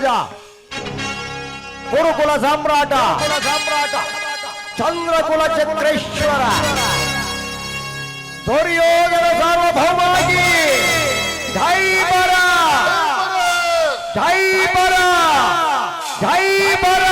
ರಾಜ ಕುರುಕುಲ ಸಾಮ್ರಾಟ ಚಂದ್ರಕುಲ ಚಕ್ರೇಶ್ವರ ದುರ್ಯೋಧನ ಸಾರ್ವಭೌಮಾಗಿ ಜೈ ಬರ ಜೈ ಬರ ಜೈ ಬರ.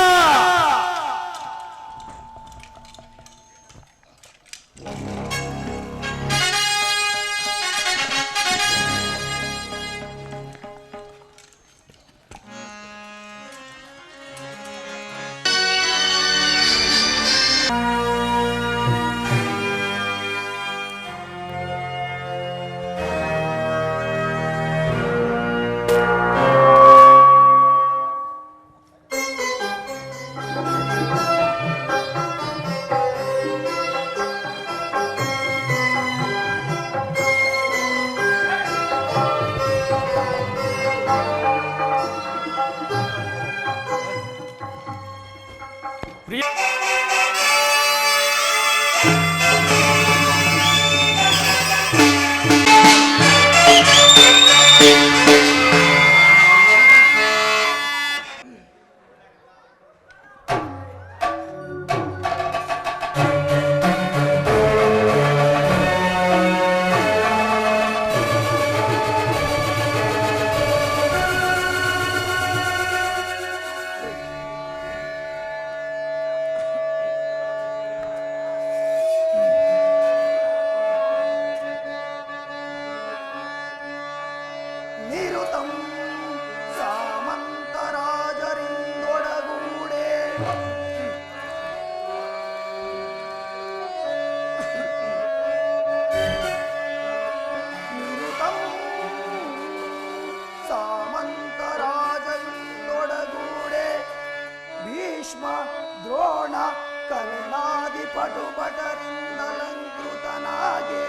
ದ್ರೋಣ ಕರ್ಣಾದಿ ಪಟುಪಟರಿಂದಲಂಕೃತನಾಗೆ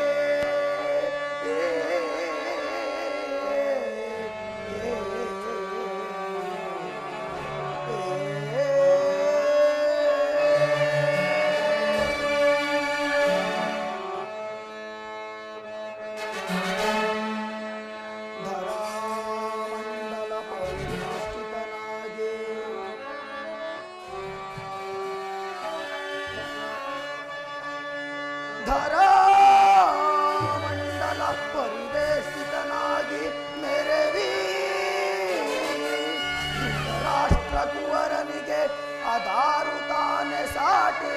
ಧರಾಮಂಡಲ ಪರಿವೇಷ್ಟಿತನಾಗಿ ಮೆರವಿ ರಾಷ್ಟ್ರ ಕುವರನಿಗೆ ಅದಾರು ತಾನೆ ಸಾಟೆ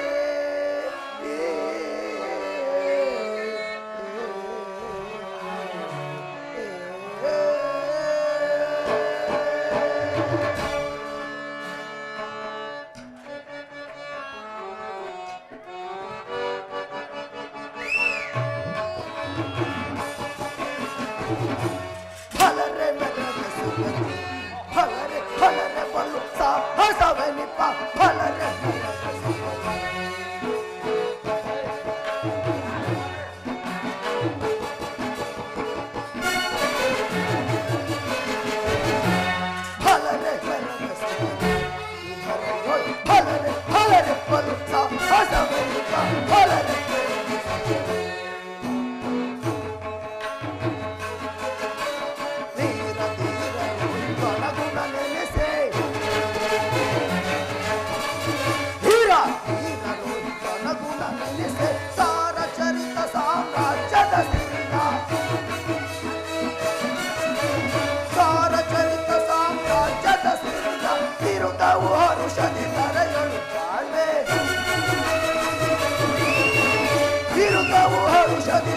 ನಿರುತವು ಹರುಷದಿ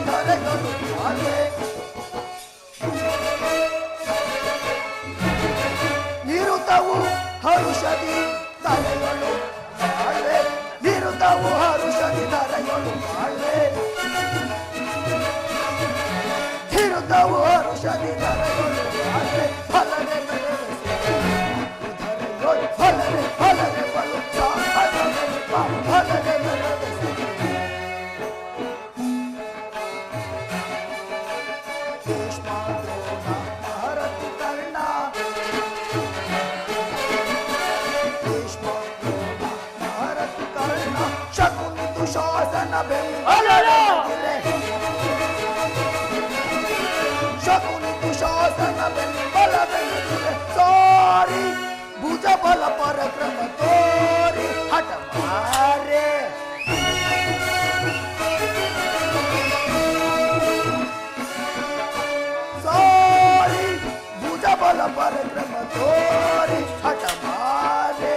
ತಲೆಗಳು ಬಾಳ್ವೆ ನಿರುತವು ಹರುಷದಿ ತಲೆಗಳು ಬಾಳ್ವೆ ನಿರುತವು ಹರುಷದಿ ತಲೆಗಳು ಬಾಳ್ವೆ ಫಲನೆ ಫಲನೆ ಫಲನೆ ಫಲನೆ ಶಾಸನ ಶಕುನಿ ಶಾಸನ ಬೆಂಬಲ ಸಾರಿ ಭುಜ ಬಲ ಪರಕ್ರಮ ತೋರಿ ಹಠ ಮಾರೆ ಸಾರಿ ಭುಜ ಬಲ ಪರಕ್ರಮ ತೋರಿ ಹಠ ಮಾರೆ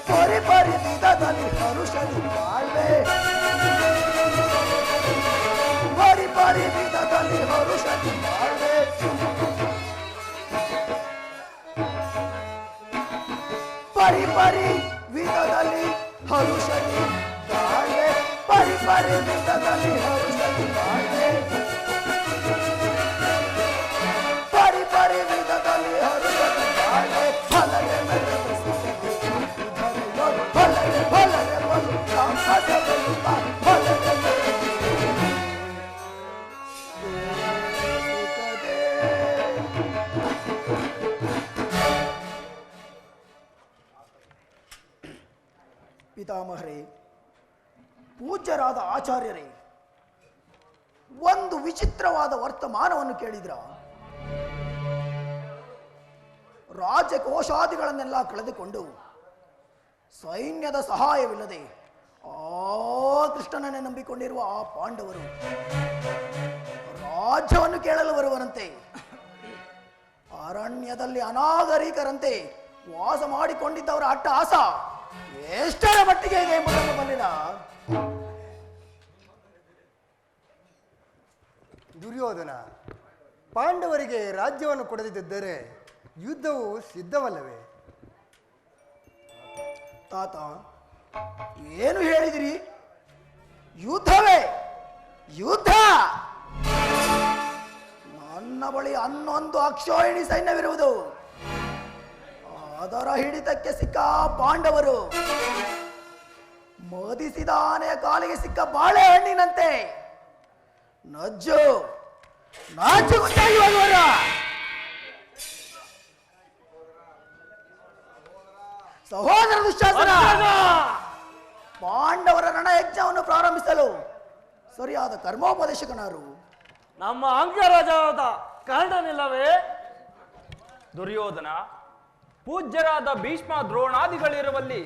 ಪರಿ ಪರಿ ವಿಧದಲ್ಲಿ ಹರುಷದಿ ಬಾಳ್ವೆ ಪರಿ ಪರಿ ವಿಧದಲ್ಲಿ ಹರುಷದಿ ಬಾಳ್ವೆ ಪರಿ ಪರಿ ವಿಧದಲ್ಲಿ ಹರುಷದಿ ಬಾಳ್ವೆ ಪರಿ ಪರಿ ವಿಧದಲ್ಲಿ ಹರುಷದಿ ಬಾಳ್ವೆ ಪರಿ ಪರಿ ವಿಧದಲ್ಲಿ ಹರುಷದಿ ಬಾಳ್ವೆ ಫಲನೆ ಮೆರೆದು ಫಲನೆ ಫಲನೆ ಬಲು ಕಾಮದದಲ್ಲಿ ಫಲನೆ ಮೆರೆದು ಸುಖದೇ ಪಿತಾಮಹರೇ, ಪೂಜ್ಯರಾದ ಆಚಾರ್ಯರೇ, ಒಂದು ವಿಚಿತ್ರವಾದ ವರ್ತಮಾನವನ್ನು ಕೇಳಿದ್ರ. ರಾಜಕೋಶಾದಿಗಳನ್ನೆಲ್ಲ ಕಳೆದುಕೊಂಡು ಸೈನ್ಯದ ಸಹಾಯವಿಲ್ಲದೆ ಆ ಕೃಷ್ಣನನ್ನೇ ನಂಬಿಕೊಂಡಿರುವ ಆ ಪಾಂಡವರು ರಾಜ್ಯವನ್ನು ಕೇಳಲು ಬರುವರಂತೆ ಅರಣ್ಯದಲ್ಲಿ ಅನಾಗರಿಕರಂತೆ ವಾಸ ಮಾಡಿಕೊಂಡಿದ್ದವರ ಅಟ್ಟಹಾಸ ಎಷ್ಟರ ಮಟ್ಟಿಗೆ ಇದೆ ಎಂಬುದನ್ನು ಬಲ್ಲಿನ. ದುರ್ಯೋಧನ, ಪಾಂಡವರಿಗೆ ರಾಜ್ಯವನ್ನು ಕೊಡದಿದ್ದರೆ ಯುದ್ಧವು ಸಿದ್ಧವಲ್ಲವೇ? ತಾತ, ಏನು ಹೇಳಿದಿರಿ? ಯುದ್ಧವೇ ಯುದ್ಧ? ನನ್ನ ಬಳಿ ಹನ್ನೊಂದು ಅಕ್ಷೋಹಿಣಿ ಸೈನ್ಯವಿರುವುದು. ಅದರ ಹಿಡಿತಕ್ಕೆ ಸಿಕ್ಕ ಪಾಂಡವರು ಮೋದಿಸಿದ ಆನೆಯ ಕಾಲಿಗೆ ಸಿಕ್ಕ ಬಾಳೆಹಣ್ಣಿನಂತೆ ನಜ್ಜು ನಾಚುಗುಂಟಾಗಿ ಹೋಗುವರ. ಸಹೋದರ ದುಶ್ಯಾಸನ, ಪಾಂಡವರ ರಣಯಜ್ಞವನ್ನು ಪ್ರಾರಂಭಿಸಲು ಸರಿಯಾದ ಕರ್ಮೋಪದೇಶಕನಾರು ನಮ್ಮ ಅಂಗರಾಜಾದ ಕರ್ಣನಿಲ್ಲವೇ? ದುರ್ಯೋಧನ, ಪೂಜ್ಯರಾದ ಭೀಷ್ಮ ದ್ರೋಣಾದಿಗಳಿರುವಲ್ಲಿ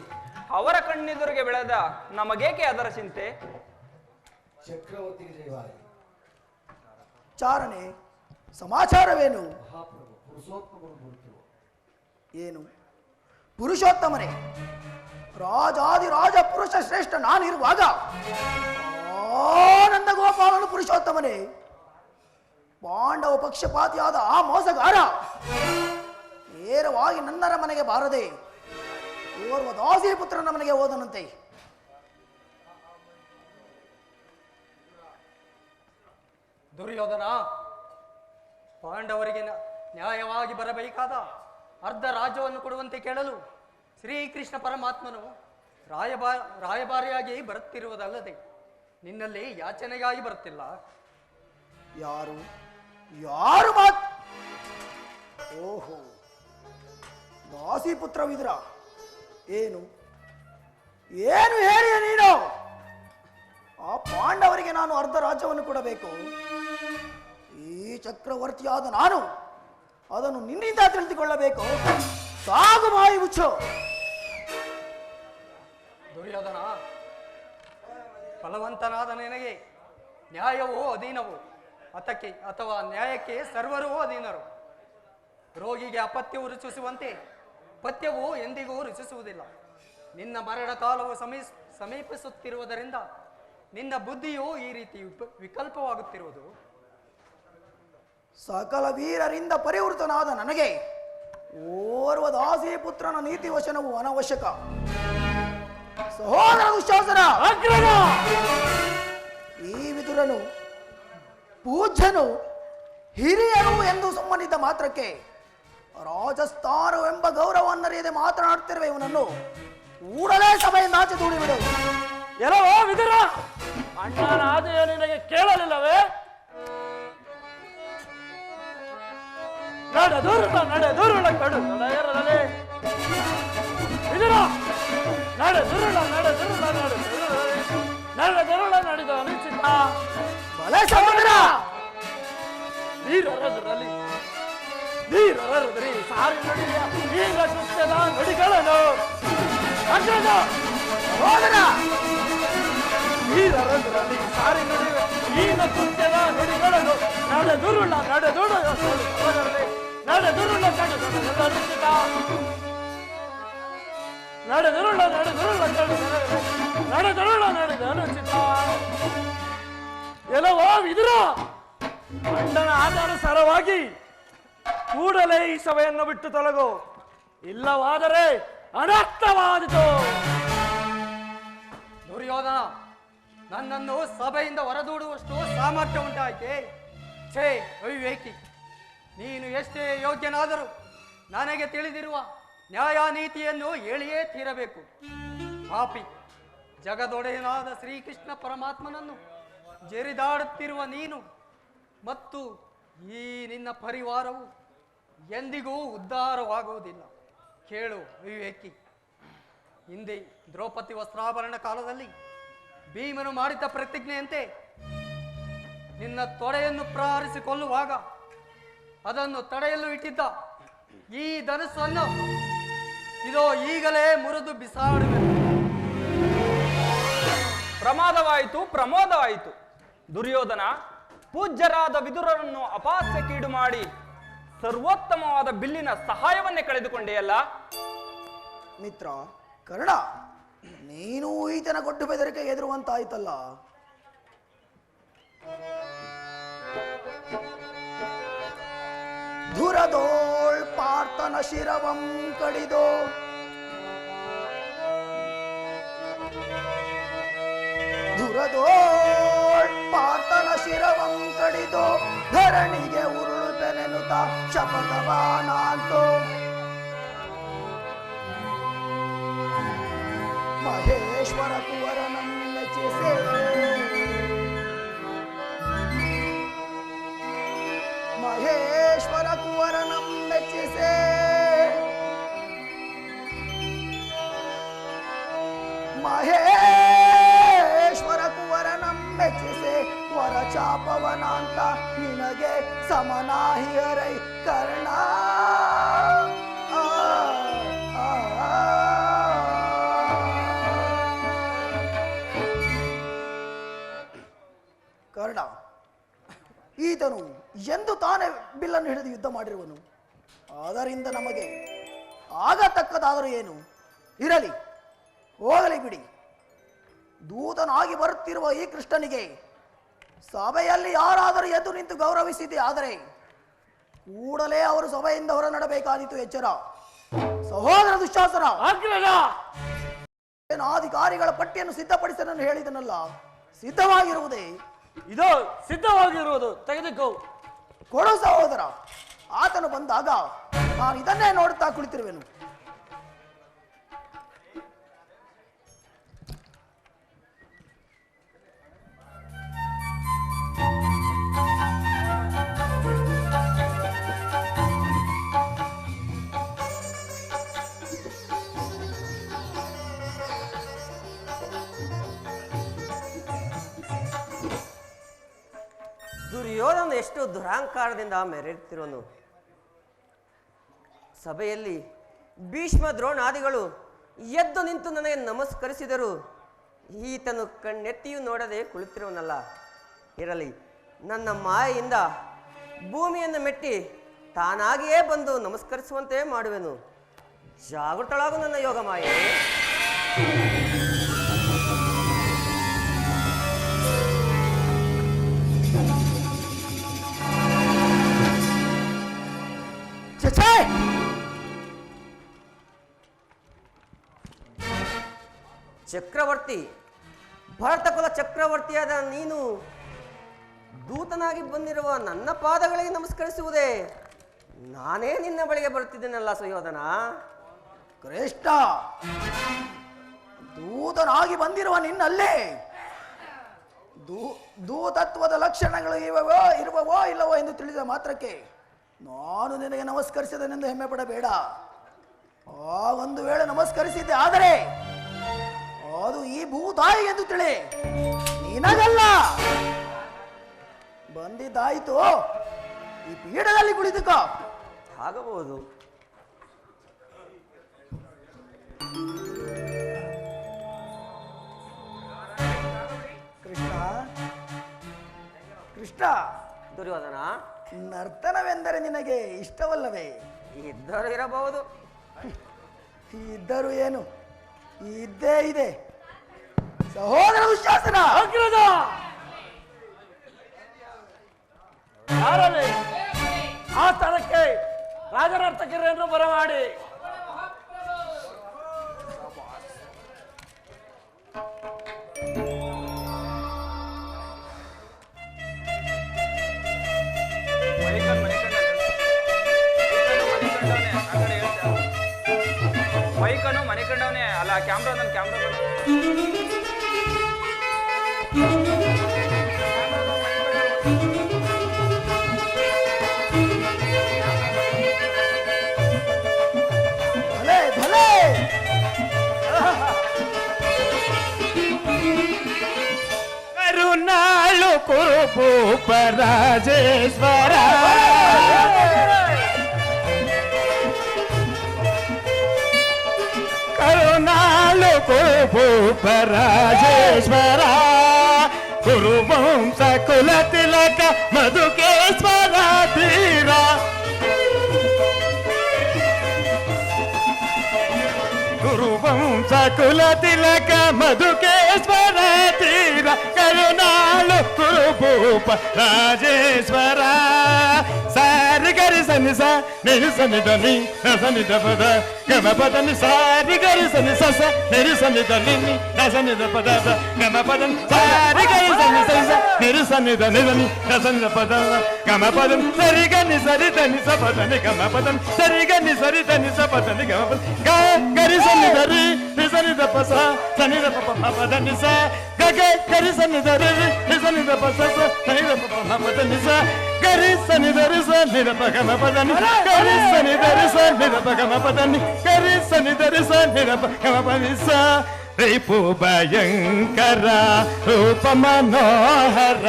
ಅವರ ಕಣ್ಣೆದುರಿಗೆ ಬೆಳೆದ ನಮಗೇಕೆ ಅದರ ಚಿಂತೆ? ಚಾರಣೆ, ಸಮಾಚಾರವೇನು? ಏನು? ಪುರುಷೋತ್ತಮನೇ, ರಾಜಾದಿ ರಾಜ ಪುರುಷ ಶ್ರೇಷ್ಠ ನಾನಿರುವಾಗ ಆನಂದ ಗೋಪಾಲನು ಪುರುಷೋತ್ತಮನೇ, ಪಾಂಡವ ಪಕ್ಷಪಾತಿಯಾದ ಆ ಮೋಸಗಾರ ನೇರವಾಗಿ ನನ್ನರ ಮನೆಗೆ ಬಾರದೆ ಓರ್ವ ದಾಸಿ ಪುತ್ರನ ಮನೆಗೆ ಹೋದನಂತೆ. ದುರ್ಯೋಧನ, ಪಾಂಡವರಿಗೆ ನ್ಯಾಯವಾಗಿ ಬರಬೇಕಾದ ಅರ್ಧ ರಾಜ್ಯವನ್ನು ಕೊಡುವಂತೆ ಕೇಳಲು ಶ್ರೀಕೃಷ್ಣ ಪರಮಾತ್ಮನು ರಾಯಭಾರಿಯಾಗಿ ಬರುತ್ತಿರುವುದಲ್ಲದೆ ನಿನ್ನಲ್ಲಿ ಯಾಚನೆಗಾಗಿ ಬರುತ್ತಿಲ್ಲ. ಯಾರು ಯಾರು ಮಾತ್? ಓಹೋ, ದಾಸಿ ಪುತ್ರವಿದ್ರ. ಏನು ಏನು ಹೇಳಿಯ ನೀನು? ಆ ಪಾಂಡವರಿಗೆ ನಾನು ಅರ್ಧ ರಾಜ್ಯವನ್ನು ಕೊಡಬೇಕು. ಈ ಚಕ್ರವರ್ತಿಯಾದ ನಾನು ಅದನ್ನು ನಿನ್ನಿಂದ ತಿಳಿದುಕೊಳ್ಳಬೇಕು. ಸಾಗು ಮಾಯಿ ಮುಚ್ಚು. ದುರ್ಯೋಧನ, ಫಲವಂತನಾದ ನಿನಗೆ ನ್ಯಾಯವೋ ಅಧೀನವೋ ಅಥವಾ ನ್ಯಾಯಕ್ಕೆ ಸರ್ವರೂ ಅಧೀನರು. ರೋಗಿಗೆ ಅಪತ್ಯವು ರುಚಿಸುವಂತೆ ಪಥ್ಯವು ಎಂದಿಗೂ ರುಚಿಸುವುದಿಲ್ಲ. ನಿನ್ನ ಮರಣ ಕಾಲವು ಸಮೀಪಿಸುತ್ತಿರುವುದರಿಂದ ನಿನ್ನ ಬುದ್ಧಿಯು ಈ ರೀತಿ ವಿಕಲ್ಪವಾಗುತ್ತಿರುವುದು. ಸಕಲ ವೀರರಿಂದ ಪರಿವೃತನಾದ ನನಗೆ ಓರ್ವ ದಾಸಿ ಪುತ್ರನ ನೀತಿ ವಚನವು ಅನವಶ್ಯಕ. ಸಹೋದರ ದುಶ್ಯಾಸನ, ಈ ವಿದುರನು ಪೂಜ್ಯನು ಹಿರಿಯರು ಎಂದು ಸುಮ್ಮನಿದ್ದ ಮಾತ್ರಕ್ಕೆ ರಾಜಸ್ಥಾನವೆಂಬ ಗೌರವವನ್ನರಿಯದೆ ಮಾತನಾಡುತ್ತಿರುವ ಇವನನ್ನು ಕೂಡಲೇ ಸಭೆಯಿಂದ ಆಚೆ ದೂಡಿಬಿಡು. ಎಲ್ಲವೋ ವಿದುರ, ಅಣ್ಣನ ಆದೆಯು ನಿನಗೆ ಕೇಳಲಿಲ್ಲವೇ? ನಡೆ ದೂರುಳ ಕಡು ನಡೆಯರಲೇ ವಿದುರ, ನಡೆ ದುರುಳ ನಡೆದ ಅನಿಚಿತ ಬಲೆ ಸಮುದ್ರ ವೀರರದಲ್ಲಿ ಧೀರರರುದ್ರಿ ಸಾರಿ ನುಡಿಯ ವೀರ ಕೃತ್ಯದ ನುಡಿಗಳನ್ನು ಅಗ್ರಜ ಹೋದರ ವೀರರರುದ್ರಲ್ಲಿ ಸಾರಿ ನುಡಿಯ ವೀರ ಕೃತ್ಯದ ನುಡಿಗಳನ್ನು ನಡೆದುರುಳ ನಡೆದುರುಳ ಎಲ್ಲವೋ ವಿದುರ ಅಣ್ಣನ ಆಧಾರಸಾರವಾಗಿ ಕೂಡಲೇ ಈ ಸಭೆಯನ್ನು ಬಿಟ್ಟು ತೊಲಗು, ಇಲ್ಲವಾದರೆ ಅನರ್ಥವಾದಿತು. ದುರ್ಯೋಧನ, ನನ್ನನ್ನು ಸಭೆಯಿಂದ ಹೊರದೂಡುವಷ್ಟು ಸಾಮರ್ಥ್ಯ ಉಂಟಾಯ್ತೆ? ಛೇ ಅವಿವೇಕಿ, ನೀನು ಎಷ್ಟೇ ಯೋಗ್ಯನಾದರೂ ನನಗೆ ತಿಳಿದಿರುವ ನ್ಯಾಯ ನೀತಿಯನ್ನು ಹೇಳಿಯೇ ತೀರಬೇಕು. ಪಾಪಿ, ಜಗದೊಡೆಯನಾದ ಶ್ರೀಕೃಷ್ಣ ಪರಮಾತ್ಮನನ್ನು ಜರಿದಾಡುತ್ತಿರುವ ನೀನು ಮತ್ತು ಈ ನಿನ್ನ ಪರಿವಾರವು ಎಂದಿಗೂ ಉದ್ಧಾರವಾಗುವುದಿಲ್ಲ. ಕೇಳು ಅವಿವೇಕಿ, ಹಿಂದೆ ದ್ರೌಪದಿ ವಸ್ತ್ರಾಭರಣ ಕಾಲದಲ್ಲಿ ಭೀಮನು ಮಾಡಿದ ಪ್ರತಿಜ್ಞೆಯಂತೆ ನಿನ್ನ ತೊಡೆಯನ್ನು ಪ್ರಹರಿಸಿಕೊಳ್ಳುವಾಗ ಅದನ್ನು ತಡೆಯಲು ಇಟ್ಟಿದ್ದ ಈ ಧನುಸ್ಸನ್ನು ಇದೋ ಈಗಲೇ ಮುರಿದು ಬಿಸಾಡುವೆ. ಪ್ರಮೋದವಾಯಿತು. ದುರ್ಯೋಧನ, ಪೂಜ್ಯರಾದ ವಿದುರರನ್ನು ಅಪಹಾಸ್ಯಕ್ಕೀಡು ಮಾಡಿ ಸರ್ವೋತ್ತಮವಾದ ಬಿಲ್ಲಿನ ಸಹಾಯವನ್ನೇ ಕಳೆದುಕೊಂಡೆಯಲ್ಲ. ಮಿತ್ರ ಕರ್ಣ, ನೀನು ಈತನ ಕೊಟ್ಟು ಬೆದರಿಕೆ ಎದುರುವಂತಾಯ್ತಲ್ಲ. ಧುರದೋಳ್ ಪಾರ್ಥನ ಶಿರವಂ ಕಡಿದೋ ಧುರದೋಳ್ ಪಾರ್ಥನ ಶಿರವಂ ಕಡಿದೋ ಧರಣಿಗೆ ಉರುಳುತ್ತನೆನುತ ಶಪಥವಾನಾಂತೋ ಮಹೇಶ್ವರ ಕುವರನಂ ಮೆಚ್ಚಿಸೆ ಮಹೇಶ್ವರ ಕುವರನಂ ಮೆಚ್ಚಿಸೆ ಮಹೇಶ್ವರ ಕುವರನಂ ಮೆಚ್ಚಿಸೆ ವರ ಚಾಪವನಾಂತ ನಿನಗೆ ಸಮನಾಹಿಯರೈ ಕರ್ಣ. ಕರ್ಣ, ಈತನು ಎಂದು ತಾನೇ ಬಿಲ್ಲನ್ನು ಹಿಡಿದು ಯುದ್ಧ ಮಾಡಿರುವನು. ಅದರಿಂದ ನಮಗೆ ಆಗತಕ್ಕದಾದರೂ ಏನು ಇರಲಿ, ಹೋಗಲಿ ಬಿಡಿ. ದೂತನಾಗಿ ಬರುತ್ತಿರುವ ಈ ಕೃಷ್ಣನಿಗೆ ಸಭೆಯಲ್ಲಿ ಯಾರಾದರೂ ಎದ್ದು ನಿಂತು ಗೌರವಿಸಿದೆ ಆದರೆ ಕೂಡಲೇ ಅವರು ಸಭೆಯಿಂದ ಹೊರ ನಡಬೇಕಾದೀತು. ಎಚ್ಚರ ಸಹೋದರ ದುಶ್ಯಾಸನ, ಸೇನಾಧಿಕಾರಿಗಳ ಪಟ್ಟಿಯನ್ನು ಸಿದ್ಧಪಡಿಸಲು ಹೇಳಿದನಲ್ಲ, ಸಿದ್ಧವಾಗಿರುವುದೇ? ಇದು ಸಿದ್ಧವಾಗಿರುವುದು, ತೆಗೆದುಕೋ. ಕೊಡು ಸಹೋದರ. ಆತನು ಬಂದಾಗ ನಾನು ಇದನ್ನೇ ನೋಡುತ್ತಾ ಕುಳಿತಿರುವೆನು. ದುರ್ಯೋಧನ ಎಷ್ಟು ದುರಾಂಕಾರದಿಂದ ಮೆರೆಯುತ್ತಿರುವನು. ಸಭೆಯಲ್ಲಿ ಭೀಷ್ಮ ದ್ರೋಣಾದಿಗಳು ಎದ್ದು ನಿಂತು ನನಗೆ ನಮಸ್ಕರಿಸಿದರು. ಈತನು ಕಣ್ಣೆತ್ತಿಯೂ ನೋಡದೆ ಕುಳಿತಿರುವನಲ್ಲ. ಇರಲಿ, ನನ್ನ ಮಾಯೆಯಿಂದ ಭೂಮಿಯನ್ನು ಮೆಟ್ಟಿ ತಾನಾಗಿಯೇ ಬಂದು ನಮಸ್ಕರಿಸುವಂತೆ ಮಾಡುವೆನು. ಜಾಗೃತಳಾಗು ನನ್ನ ಯೋಗ ಮಾಯೆ. ಚಕ್ರವರ್ತಿ, ಭರತಕುಲ ಚಕ್ರವರ್ತಿಯಾದ ನೀನು ದೂತನಾಗಿ ಬಂದಿರುವ ನನ್ನ ಪಾದಗಳಿಗೆ ನಮಸ್ಕರಿಸುವುದೇ? ನಾನೇ ನಿನ್ನ ಬಳಿಗೆ ಬರುತ್ತಿದ್ದೇನಲ್ಲ ಸುಯೋಧನ. ಕೃಷ್ಣ, ದೂತನಾಗಿ ಬಂದಿರುವ ನಿನ್ನಲ್ಲೇ ದೂತತ್ವದ ಲಕ್ಷಣಗಳು ಇರುವವೋ ಇಲ್ಲವೋ ಎಂದು ತಿಳಿದ ಮಾತ್ರಕ್ಕೆ ನಾನು ನಿನಗೆ ನಮಸ್ಕರಿಸಿದನೆಂದು ಹೆಮ್ಮೆ ಪಡಬೇಡ. ಆ ಒಂದು ವೇಳೆ ನಮಸ್ಕರಿಸಿದ್ದೆ ಆದರೆ ಅದು ಈ ಭೂತಾಯಿ ಎಂದು ತಿಳಿ, ನಿನಗಲ್ಲ. ಬಂದಿದ್ದಾಯಿತು, ಈ ಪೀಠದಲ್ಲಿ ಕುಳಿತುಕ. ಆಗಬಹುದು. ಕೃಷ್ಣ ಕೃಷ್ಣ, ದುರ್ಯೋಧನ, ನರ್ತನವೆಂದರೆ ನಿನಗೆ ಇಷ್ಟವಲ್ಲವೇ? ಇದ್ದರೂ ಇರಬಹುದು. ಇದ್ದರೂ ಏನು, ಇದ್ದೇ ಇದೆ. ಸಹೋದರ ದುಶ್ಯಾಸನ, ಅಗ್ರದ ಯಾರಲ್ಲಿ ಆ ಸ್ಥಳಕ್ಕೆ ರಾಜನರ್ತಕರನ್ನು ಬರಮಾಡಿ. ಬೈಕನು ಮನೆ ಕಂಡವನೇ ಅಲ್ಲ, ಕ್ಯಾಮ್ರಾ ನನ್ನ ಕ್ಯಾಮ್ರಾ ಭಲೆ ಭಲೆ. ಕರುನಾಳು ಕುರುಭೂಪ ರಾಜೇಶ್ವರ, ಕರುನಾಳು ಕುರುಭೂಪ ರಾಜೇಶ್ವರ, ಕುರುವಂಶ ಕುಲ ತಿಲಕ ಮಧುಕೇಶ್ವರ ಧೀರ, ಕುರುವಂಶ ಕುಲ ತಿಲಕ ಮಧುಕೇಶ್ವರ ತೀರ, ಕರುನಾಳು ಕುರುಭೂಪ ರಾಜೇಶ್ವರ. ಸಾರಿ ಗರಿ ಸನಿ ಸ ನಿರಿ ಸನಿ ಧನಿ ಸನಿ ದ ಪದ ಗಮ ಪದ ನಿ, ಸಾರಿ ಗರಿ ಸನಿ ಸ ಸ ನಿರಿ ಸನಿ ಧನಿ ನಿ ಸನಿ ದ ಪದ ಗಮ ಪದ, ಸಾರಿ ಗರಿ ಸನಿ ಸ ಸ ನಿರಿ ಸನಿ ಧನಿ ಧನಿ ಸನಿ ದ ಪದ ಗಮ ಪದ, ಸರಿ ಗನಿ ಸರಿ ಧನಿ ಸ ಪದ ನಿ ಗಮ ಪದ, ಸರಿ ಗನಿ ಸರಿ ಧನಿ ಸ ಪದ ನಿ ಗಮ ಪದ, ಗ ಗರಿ ಸನಿ ಧರಿ ನಿ ಸನಿ ದ ಪ ಸ ಸನಿ ದ ಪ ಪ ಪದ ನಿ ಸ, ಗ ಗ ಗರಿ ಸನಿ ಧರಿ ನಿ ಸನಿ ದ ಪ ಸ ಸ ಸನಿ ದ ಪ ಪ ಪದ ನಿ ಸ, ಗರಿ ಸನಿ ಧರಿ ಸ ನಿ ದ ಪ ಗಮ ಪದ ನಿ, ಗರಿ ಸನಿ ಧರಿ ಸ ನಿ ದ ಪ ಗಮ ಪದ ನಿ, ಗರಿ ಸನಿ ಧರಿ ಸ ನಿ ದ ಪ ಗಮ ಪದ ನಿ ಸ. ರಿಪು ಭಯಂಕರ ರೂಪ ಮನೋಹರ,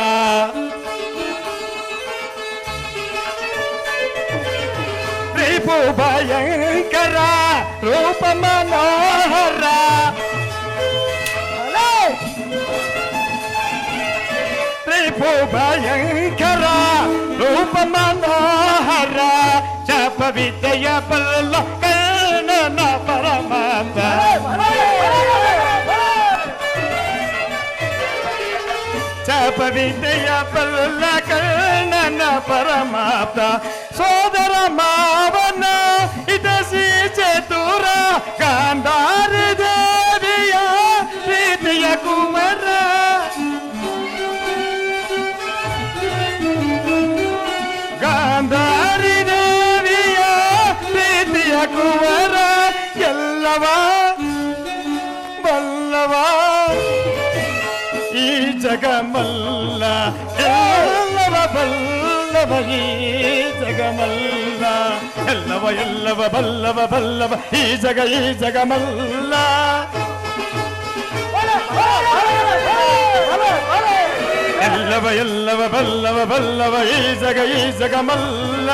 ರಿಪು ಭಯಂಕರ ರೂಪ ಮನೋಹರ, ರಿಪು ಭಯಂಕರ ರೂಪ ಮನೋಹರ, ಜಪ ವಿದ್ಯೆಯ ಬಲ್ಲ ಕರ್ಣನ ಪರಮಾತ್ಮ, ಜಪ ವಿದ್ಯೆಯ ಬಲ್ಲ ಕರ್ಣನ ಪರಮಾತ್ಮ, ಸೋದರ ಮಾವನ ಇತಸಿ ಚತುರ, ಗಾಂಧಾರಿ ದೇವಿಯ ಪ್ರೀತಿಯ ಕುಮರ, ಗಾಂಧಾರಿ ದೇವಿಯ ಪ್ರೀತಿಯ ಕುವರ, ಎಲ್ಲವ ಬಲ್ಲವ ಈ ಜಗಮಲ್ಲ, ಎಲ್ಲವ ಬಲ್ಲವ ಈ ಜಗಮಲ್ಲ, ಎಲ್ಲವ ಎಲ್ಲವ ಬಲ್ಲವ ಬಲ್ಲವ ಈ ಜಗಮಲ್ಲ, ಎಲ್ಲವ ಎಲ್ಲವ ಬಲ್ಲವ ಬಲ್ಲವ ಈ ಜಗಮಲ್ಲ,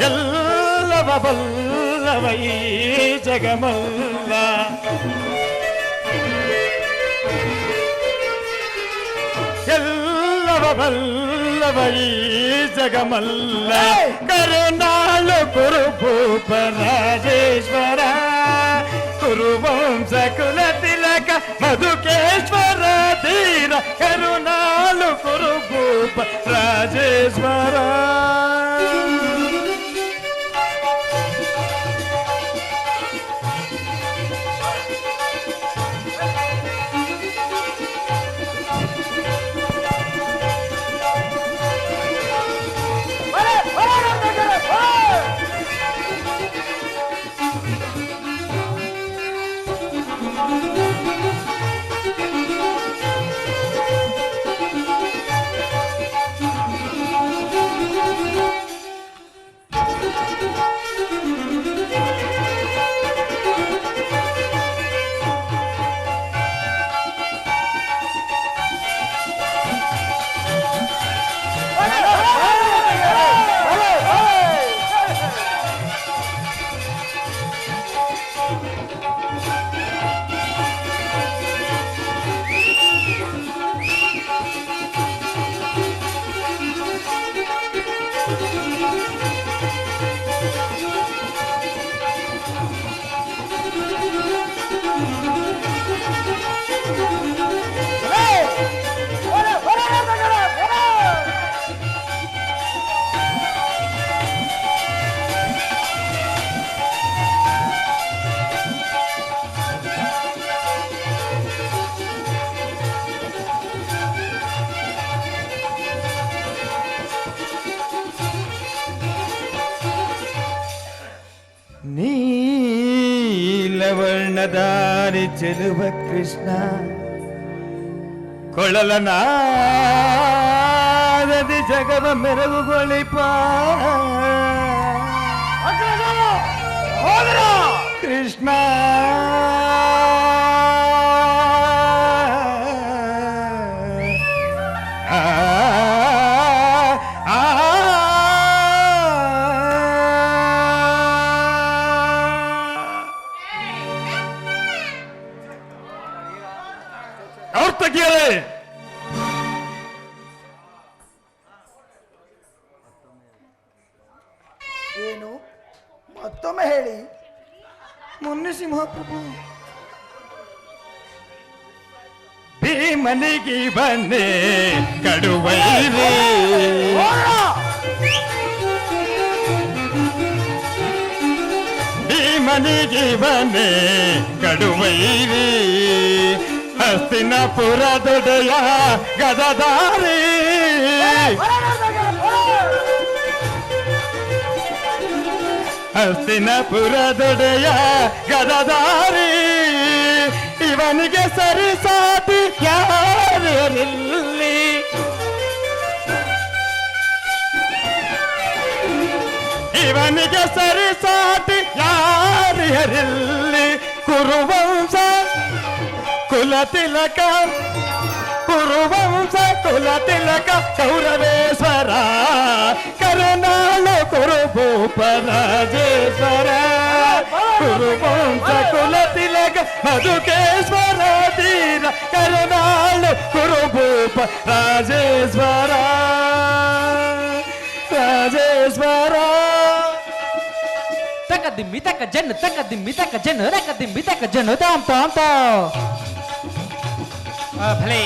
ಎಲ್ಲವ ಬಲ್ಲವ ಈ ಜಗಮಲ್ಲ. ಎಲ್ಲವ ಬಲ್ಲವ ಈ ಜಗಮಲ್ಲ, ಕರುನಾಳು ಕುರುಭೂಪ ರಾಜೇಶ್ವರ, ಕುರುವಂಶ ಕುಲ ತಿಲಕ ಮಧುಕೇಶ್ವರ ಧೀರ, ಕರುನಾಳು ಕುರುಭೂಪ ರಾಜೇಶ್ವರ. ನಿನ್ನದಾರಿ ಚೆಲುವ ಕೃಷ್ಣ ಕೊಳಲ ನಾದದಿ ಜಗವ ಮೆರಗುಗೊಳಿಪ ಕೃಷ್ಣ ಅವ್ರ ತೆಗಿಯರೆ ಏನು ಮತ್ತೊಮ್ಮೆ ಹೇಳಿ. ಮೊನ್ನೆ ಸಿಂಹಪ್ರಭು ಭೀಮನಿಗೆ ಬನ್ನೆ ಕಡುವೈರೇ ಭೀಮನಿಗೆ ಬನ್ನೆ ಕಡುವೈರೇ ಹಸ್ತಿನಪುರ ದೊಡೆಯ ಗದದಾರಿ ಹಸ್ತಿನಪುರ ದೊಡೆಯ ಗದದಾರಿ ಇವನಿಗೆ ಸರಿಸಾಟಿ ಯಾರಿರಲಿ ಇವನಿಗೆ ಸರಿಸಾಟಿ ಯಾರಿರಲಿ ಕುರುವಂಶ ಕುಲತಿಲಕ ಕುರುವಂಶ ಕುಲತಿಲಕ ಕೌರವೇಶ್ವರ ಕರುನಾಳು ಕುರುಭೂಪ ರಾಜೇಶ್ವರ ಕುರುವಂಶ ಕುಲತಿಲಕ ಮಧುಕೇಶ್ವರ ತೀರ ಕರುನಾಳು ಕುರುಭೂಪ ರಾಜೇಶ್ವರ ರಾಜೇಶ್ವರ ತಕ ದಿಮ್ಮಿ ತಕ ಜನ್ ತಕ ದಿಮ್ಮಿ ತಕ ಜನ್ ರಕ ದಿಮ್ಮಿ ತಕ ಜನ್ ತಾಮ್ ತಾಮ್ ತಾ ಭಲೆ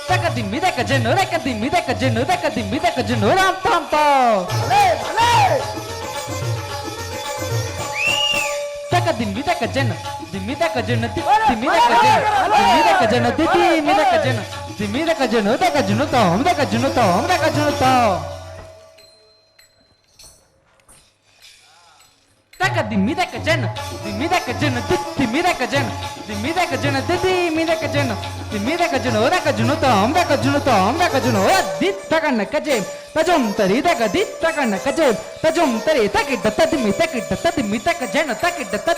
ತಕ ದಿಮ್ಮಿ ತಕ ಜನ್ ರಕ ದಿಮ್ಮಿ ತಕ ಜನ್ ರಕ ದಿಮ್ಮಿ ತಕ ಜನ್ ರಾಮ್ ತಾಮ್ ತಾ ತಕ ದಿಮ್ಮಿ ತಕ ಜನ್ ದಿಮ್ಮಿ ತಕ ಜನ್ ದಿಮ್ಮಿ ತಕ ಜನ್ ದಿಮ್ಮಿ ತಕ ಜನ್ ದಿಮ್ಮಿ ತಕ ಜನ್ ದಿಮ್ಮಿ ತಕ ಜನ್ ತಕ ಜನ್ ತಾಮ್ ತಕ ಜನ್ ತಾಮ್ ತಕ ಜನ್ ತಾ Taka dimidaka jana, dimidaka jana, dimidaka jana, dimidaka jana, dimidaka jana, dimidaka jana, oraka junuta, amraka junuta, amraka juno, dit taka nakaje, tajum tari taka dit taka nakaje, tajum tari taki data dimidaka jana, taki data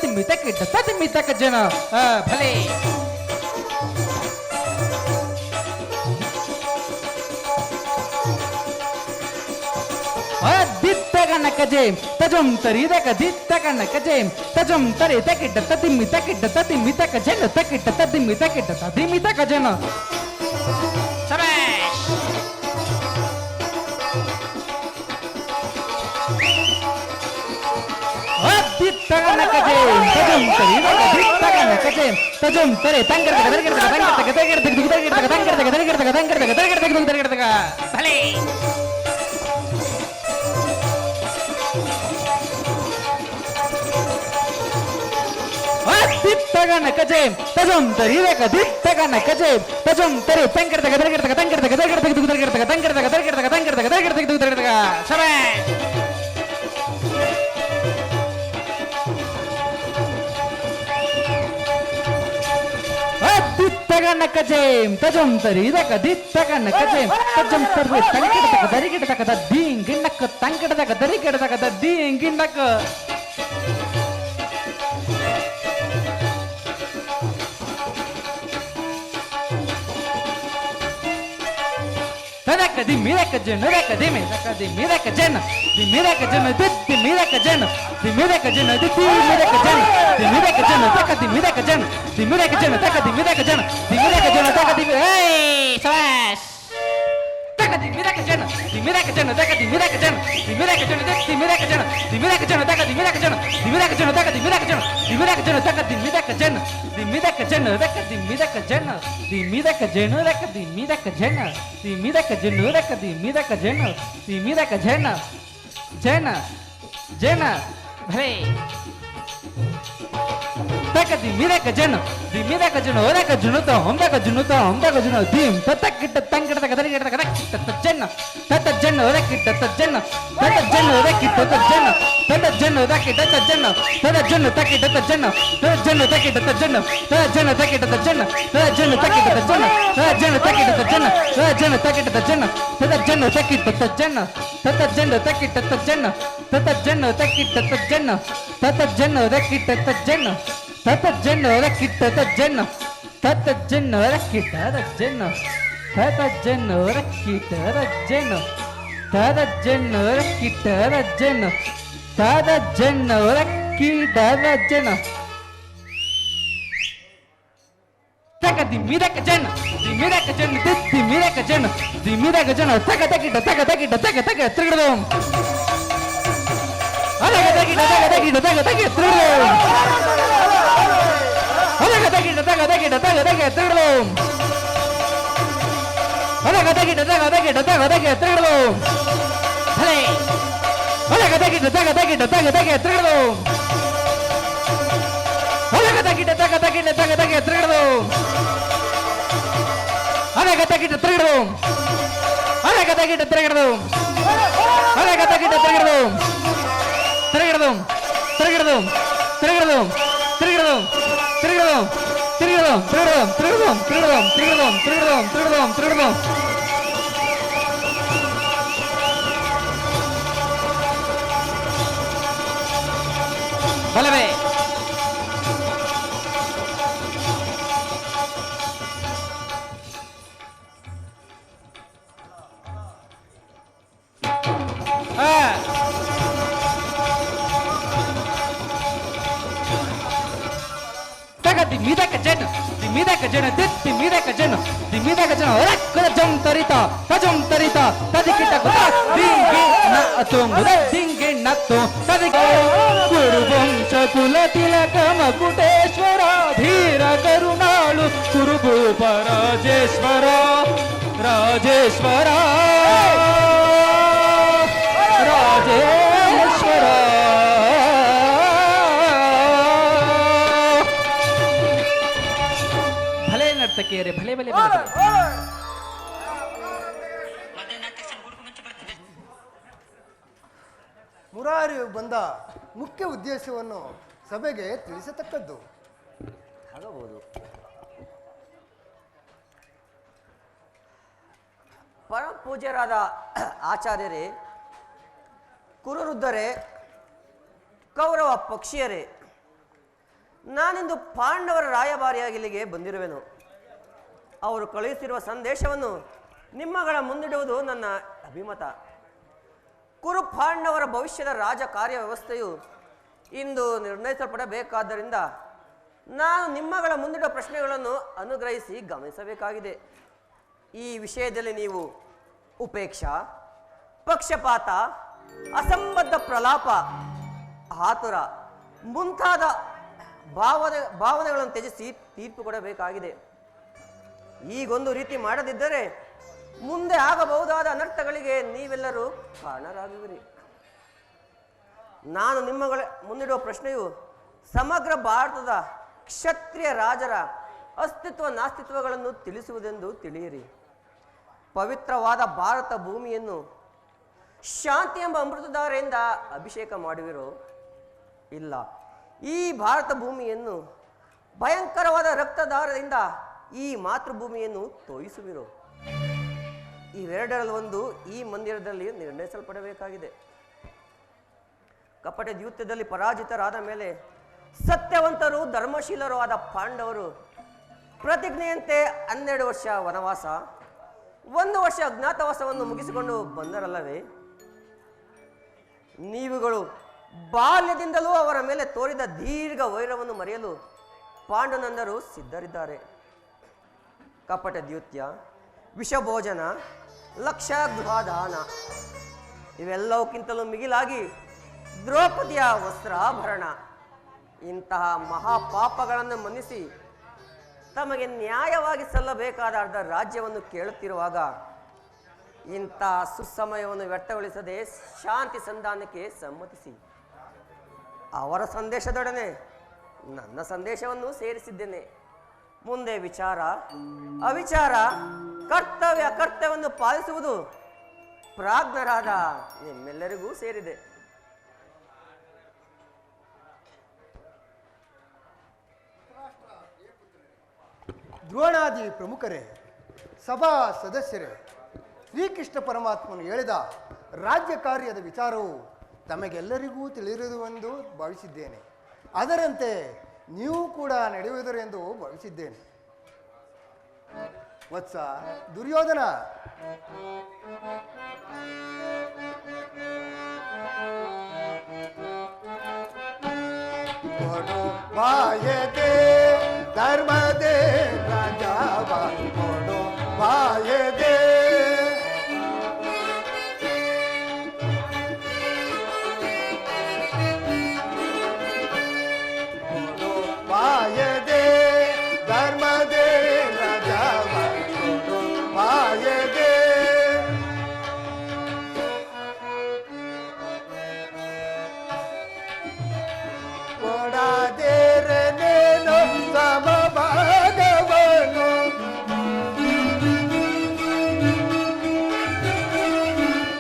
dimidaka jana, bhale. ದಿತ್ತಗ ನಕಜೆ ತಜಂ ತರಿದ ಕದಿತ್ತ ಕನಕಜೆ ತಜಂ ತರಿದ Kitta ತದಿಮಿತ Kitta ತದಿಮಿತ ಕಜನ ತಕಿಟ್ಟ ತದಿಮಿತ Kitta ತದಿಮಿತ ಕಜನ ಶಬಾಷ್ ದಿತ್ತಗ ನಕಜೆ ತಜಂ ತರಿದ ಕದಿತ್ತ ಕನಕಜೆ ತಜಂ ತರೆ ತಂಗರ ಗದಗರ ತಂಗರ ಗದಗರ ಗದಗರ ತಂಗರ ಗದಗರ ತಂಗರ ಗದಗರ ಗದಗರ ಭಲೆ ದಿತ್ತಗ ನಕಜೆ ತಜಂ ತರಿದ ದಿತ್ತಗ ನಕಜೆ ತಜಂ ತರೆ ತಂಗರ ಗದಗರ ತಂಗರ ಗದಗರ ಗದಗರ ತಂಗರ ಗದಗರ ತಂಗರ ಗದಗರ ಶಬಾಷ್ ದಿತ್ತಗ ನಕಜೆ ತಜಂ ತರಿದ ದಿತ್ತಗ ನಕಜೆ ತಜಂ ತರೆ ತಂಗರ ಗದಗರ ದಿಂಗಿಣ್ಣಕ ತಂಗರ ಗದಗರ ದಿಂಗಿಣ್ಣಕ Raka di miraka jana, raka di miraka di miraka jana, di miraka jana, di miraka jana, di miraka jana, di miraka jana, di miraka jana, taka di miraka jana, di miraka jana, taka di miraka jana, di miraka jana, taka di hey, smash. Taka di miraka jana, di miraka jana, taka di miraka jana, di miraka jana, di miraka jana, di miraka jana, taka di miraka jana, di miraka jana, taka di miraka jana, di miraka jana, taka di miraka jana, di miraka jana, raka di miraka jana, di miraka jana, raka di miraka jana, di miraka jana, raka di miraka jana, di miraka jana, jana, jana, hey. taka di mira ka jana di mira ka jana ora ka junuta homda ka juna dim tatak kita tangkita ka dari kita tata jana ora kita tata jana ora kita tata jana ora kita tata jana taki tata jana taki tata jana taki tata jana taki tata jana taki tata jana taki tata jana taki tata jana taki tata jana taki tata jana taki tata jana tata jana taki tata jana tata jana taki tata jana tata jana taki tata jana tata jana taki tata jana tata jana taki tata jana taka di mira ka jana di mira ka jana di mira ka jana taka trigdom alaga taki trigdom alaga taki trigdom alaga taki trigdom hale alaga taki trigdom alaga taki trigdom alaga taki trigdom alaga taki trigdom alaga taki trigdom trigdom trigdom trigdom trigdom trigdom trigdom trigdom trigdom trigdom trigdom trigdom trigdom ಬಲವೇ dimida ka jana rakka jam tarita tadikita kuta dinge natto tadike guru vamsha kula tilaka makuteshwara dhira karunalu kuruಭೂಪ Rajeshwara ನರ್ತಕಿಯರೇ ಭಲೆ ಭಲೆ ಮುರಾರಿಯು ಬಂದ ಮುಖ್ಯ ಉದ್ದೇಶವನ್ನು ಸಭೆಗೆ ತಿಳಿಸತಕ್ಕದ್ದು. ಆಗಬಹುದು. ಪರಮ ಪೂಜ್ಯರಾದ ಆಚಾರ್ಯರೇ, ಕುರುವೃದ್ಧರೇ, ಕೌರವ ಪಕ್ಷೀಯರೇ, ನಾನಿಂದು ಪಾಂಡವರ ರಾಯಭಾರಿಯಾಗಿ ಇಲ್ಲಿಗೆ ಬಂದಿರುವೆನು. ಅವರು ಕಳುಹಿಸಿರುವ ಸಂದೇಶವನ್ನು ನಿಮ್ಮಗಳ ಮುಂದಿಡುವುದು ನನ್ನ ಅಭಿಮತ. ಕುರು ಪಾಂಡವರ ಭವಿಷ್ಯದ ರಾಜ ಕಾರ್ಯ ವ್ಯವಸ್ಥೆಯು ಇಂದು ನಿರ್ಣಯಿಸಲ್ಪಡಬೇಕಾದ್ದರಿಂದ ನಾನು ನಿಮ್ಮಗಳ ಮುಂದಿಡುವ ಪ್ರಶ್ನೆಗಳನ್ನು ಅನುಗ್ರಹಿಸಿ ಗಮನಿಸಬೇಕಾಗಿದೆ. ಈ ವಿಷಯದಲ್ಲಿ ನೀವು ಉಪೇಕ್ಷಾ, ಪಕ್ಷಪಾತ, ಅಸಂಬದ್ಧ ಪ್ರಲಾಪ, ಆತುರ ಮುಂತಾದ ಭಾವನೆಗಳನ್ನು ತ್ಯಜಿಸಿ ತೀರ್ಪು ಕೊಡಬೇಕಾಗಿದೆ. ಈಗೊಂದು ರೀತಿ ಮಾಡದಿದ್ದರೆ ಮುಂದೆ ಆಗಬಹುದಾದ ಅನರ್ಥಗಳಿಗೆ ನೀವೆಲ್ಲರೂ ಕಾರಣರಾಗುವಿರಿ. ನಾನು ನಿಮ್ಮಗಳ ಮುಂದಿಡುವ ಪ್ರಶ್ನೆಯು ಸಮಗ್ರ ಭಾರತದ ಕ್ಷತ್ರಿಯ ರಾಜರ ಅಸ್ತಿತ್ವ ನಾಸ್ತಿತ್ವಗಳನ್ನು ತಿಳಿಸುವುದೆಂದು ತಿಳಿಯಿರಿ. ಪವಿತ್ರವಾದ ಭಾರತ ಭೂಮಿಯನ್ನು ಶಾಂತಿ ಎಂಬ ಅಮೃತಧಾರೆಯಿಂದ ಅಭಿಷೇಕ ಮಾಡುವಿರೋ? ಇಲ್ಲ, ಈ ಭಾರತ ಭೂಮಿಯನ್ನು ಭಯಂಕರವಾದ ರಕ್ತಧಾರದಿಂದ ಈ ಮಾತೃಭೂಮಿಯನ್ನು ತೋಯಿಸುವಿರೋ? ಇವೆರಡರಲ್ಲಿ ಒಂದು ಈ ಮಂದಿರದಲ್ಲಿ ನಿರ್ಣಯಿಸಲ್ಪಡಬೇಕಾಗಿದೆ. ಕಪಟ ದ್ಯೂತ್ಯದಲ್ಲಿ ಪರಾಜಿತರಾದ ಮೇಲೆ ಸತ್ಯವಂತರು ಧರ್ಮಶೀಲರು ಆದ ಪಾಂಡವರು ಪ್ರತಿಜ್ಞೆಯಂತೆ 12 ವರ್ಷ ವನವಾಸ, 1 ವರ್ಷ ಅಜ್ಞಾತವಾಸವನ್ನು ಮುಗಿಸಿಕೊಂಡು ಬಂದರಲ್ಲವೇ? ನೀವುಗಳು ಬಾಲ್ಯದಿಂದಲೂ ಅವರ ಮೇಲೆ ತೋರಿದ ದೀರ್ಘ ವೈರವನ್ನು ಮರೆಯಲು ಪಾಂಡುನಂದರು ಸಿದ್ಧರಿದ್ದಾರೆ. ಕಪಟ ದ್ಯೂತ್ಯ, ವಿಷಭೋಜನ, ಲಕ್ಷಗೃಹದಾನ ಇವೆಲ್ಲವಕ್ಕಿಂತಲೂ ಮಿಗಿಲಾಗಿ ದ್ರೌಪದಿಯ ವಸ್ತ್ರಾಭರಣ ಇಂತಹ ಮಹಾಪಾಪಗಳನ್ನು ಮನ್ನಿಸಿ ತಮಗೆ ನ್ಯಾಯವಾಗಿ ಸಲ್ಲಬೇಕಾದ ಅರ್ಧ ರಾಜ್ಯವನ್ನು ಕೇಳುತ್ತಿರುವಾಗ ಇಂತಹ ಸುಸಮಯವನ್ನು ವ್ಯರ್ಥಗೊಳಿಸದೆ ಶಾಂತಿ ಸಂಧಾನಕ್ಕೆ ಸಮ್ಮತಿಸಿ ಅವರ ಸಂದೇಶದೊಡನೆ ನನ್ನ ಸಂದೇಶವನ್ನು ಸೇರಿಸಿದ್ದೇನೆ. ಮುಂದೆ ವಿಚಾರ ಅವಿಚಾರ ಕರ್ತವ್ಯ ಕರ್ತವ್ಯವನ್ನು ಪಾಲಿಸುವುದು ಪ್ರಾಜ್ಞರಾದ ನಿಮ್ಮೆಲ್ಲರಿಗೂ ಸೇರಿದೆ. ದ್ರೋಣಾದಿ ಪ್ರಮುಖರೇ, ಸಭಾ ಸದಸ್ಯರೇ, ಶ್ರೀಕೃಷ್ಣ ಪರಮಾತ್ಮನು ಹೇಳಿದ ರಾಜ್ಯ ಕಾರ್ಯದ ವಿಚಾರವು ತಮಗೆಲ್ಲರಿಗೂ ತಿಳಿದಿರುವುದೆಂದು ಭಾವಿಸಿದ್ದೇನೆ. ಅದರಂತೆ ನೀವು ಕೂಡ ನಡೆಯುವುದರೆಂದು ಭಾವಿಸಿದ್ದೇನೆ. ವತ್ಸ ದುರ್ಯೋಧನ, ಬಾಯದೆ ಧರ್ಮದೇ ರಾಜಾವ ಕೊಡು ಬಾಯದೆ ಕೊಡು ಬಾಯದೆ ಧರ್ಮದೇ ರಾಜಾವ ಕೊಡು ಬಾಯದೆ ಕೊಡಾದೇರನೇನು ಸಮಭಾಗವನು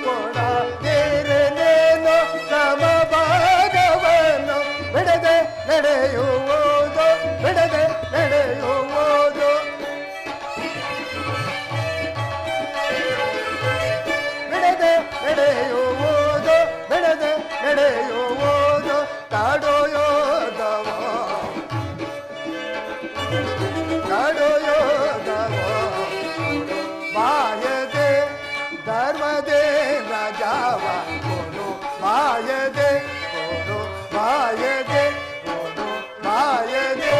ಕೊಡಾದೇರನೇನು ಸಮಭಾಗವನು ಬಿಡದೆ ನಡೆಯುವುದು ಬಿಡದೆ ನಡೆಯುವುದು ಬಿಡದೆ ನಡೆಯುವುದು ಬಿಡದೆ ನಡೆಯುವುದು ಕಾಡೋ ಯೋಧವೋ ಕಾಡೋ ಯೋಧವೋ ಬಾಯದೆ ಧರ್ಮದೇ ರಾಜಾವ ಕೊಡು ಬಾಯದೆ ಕೊಡು ಬಾಯದೆ ಕೊಡು ಬಾಯದೆ.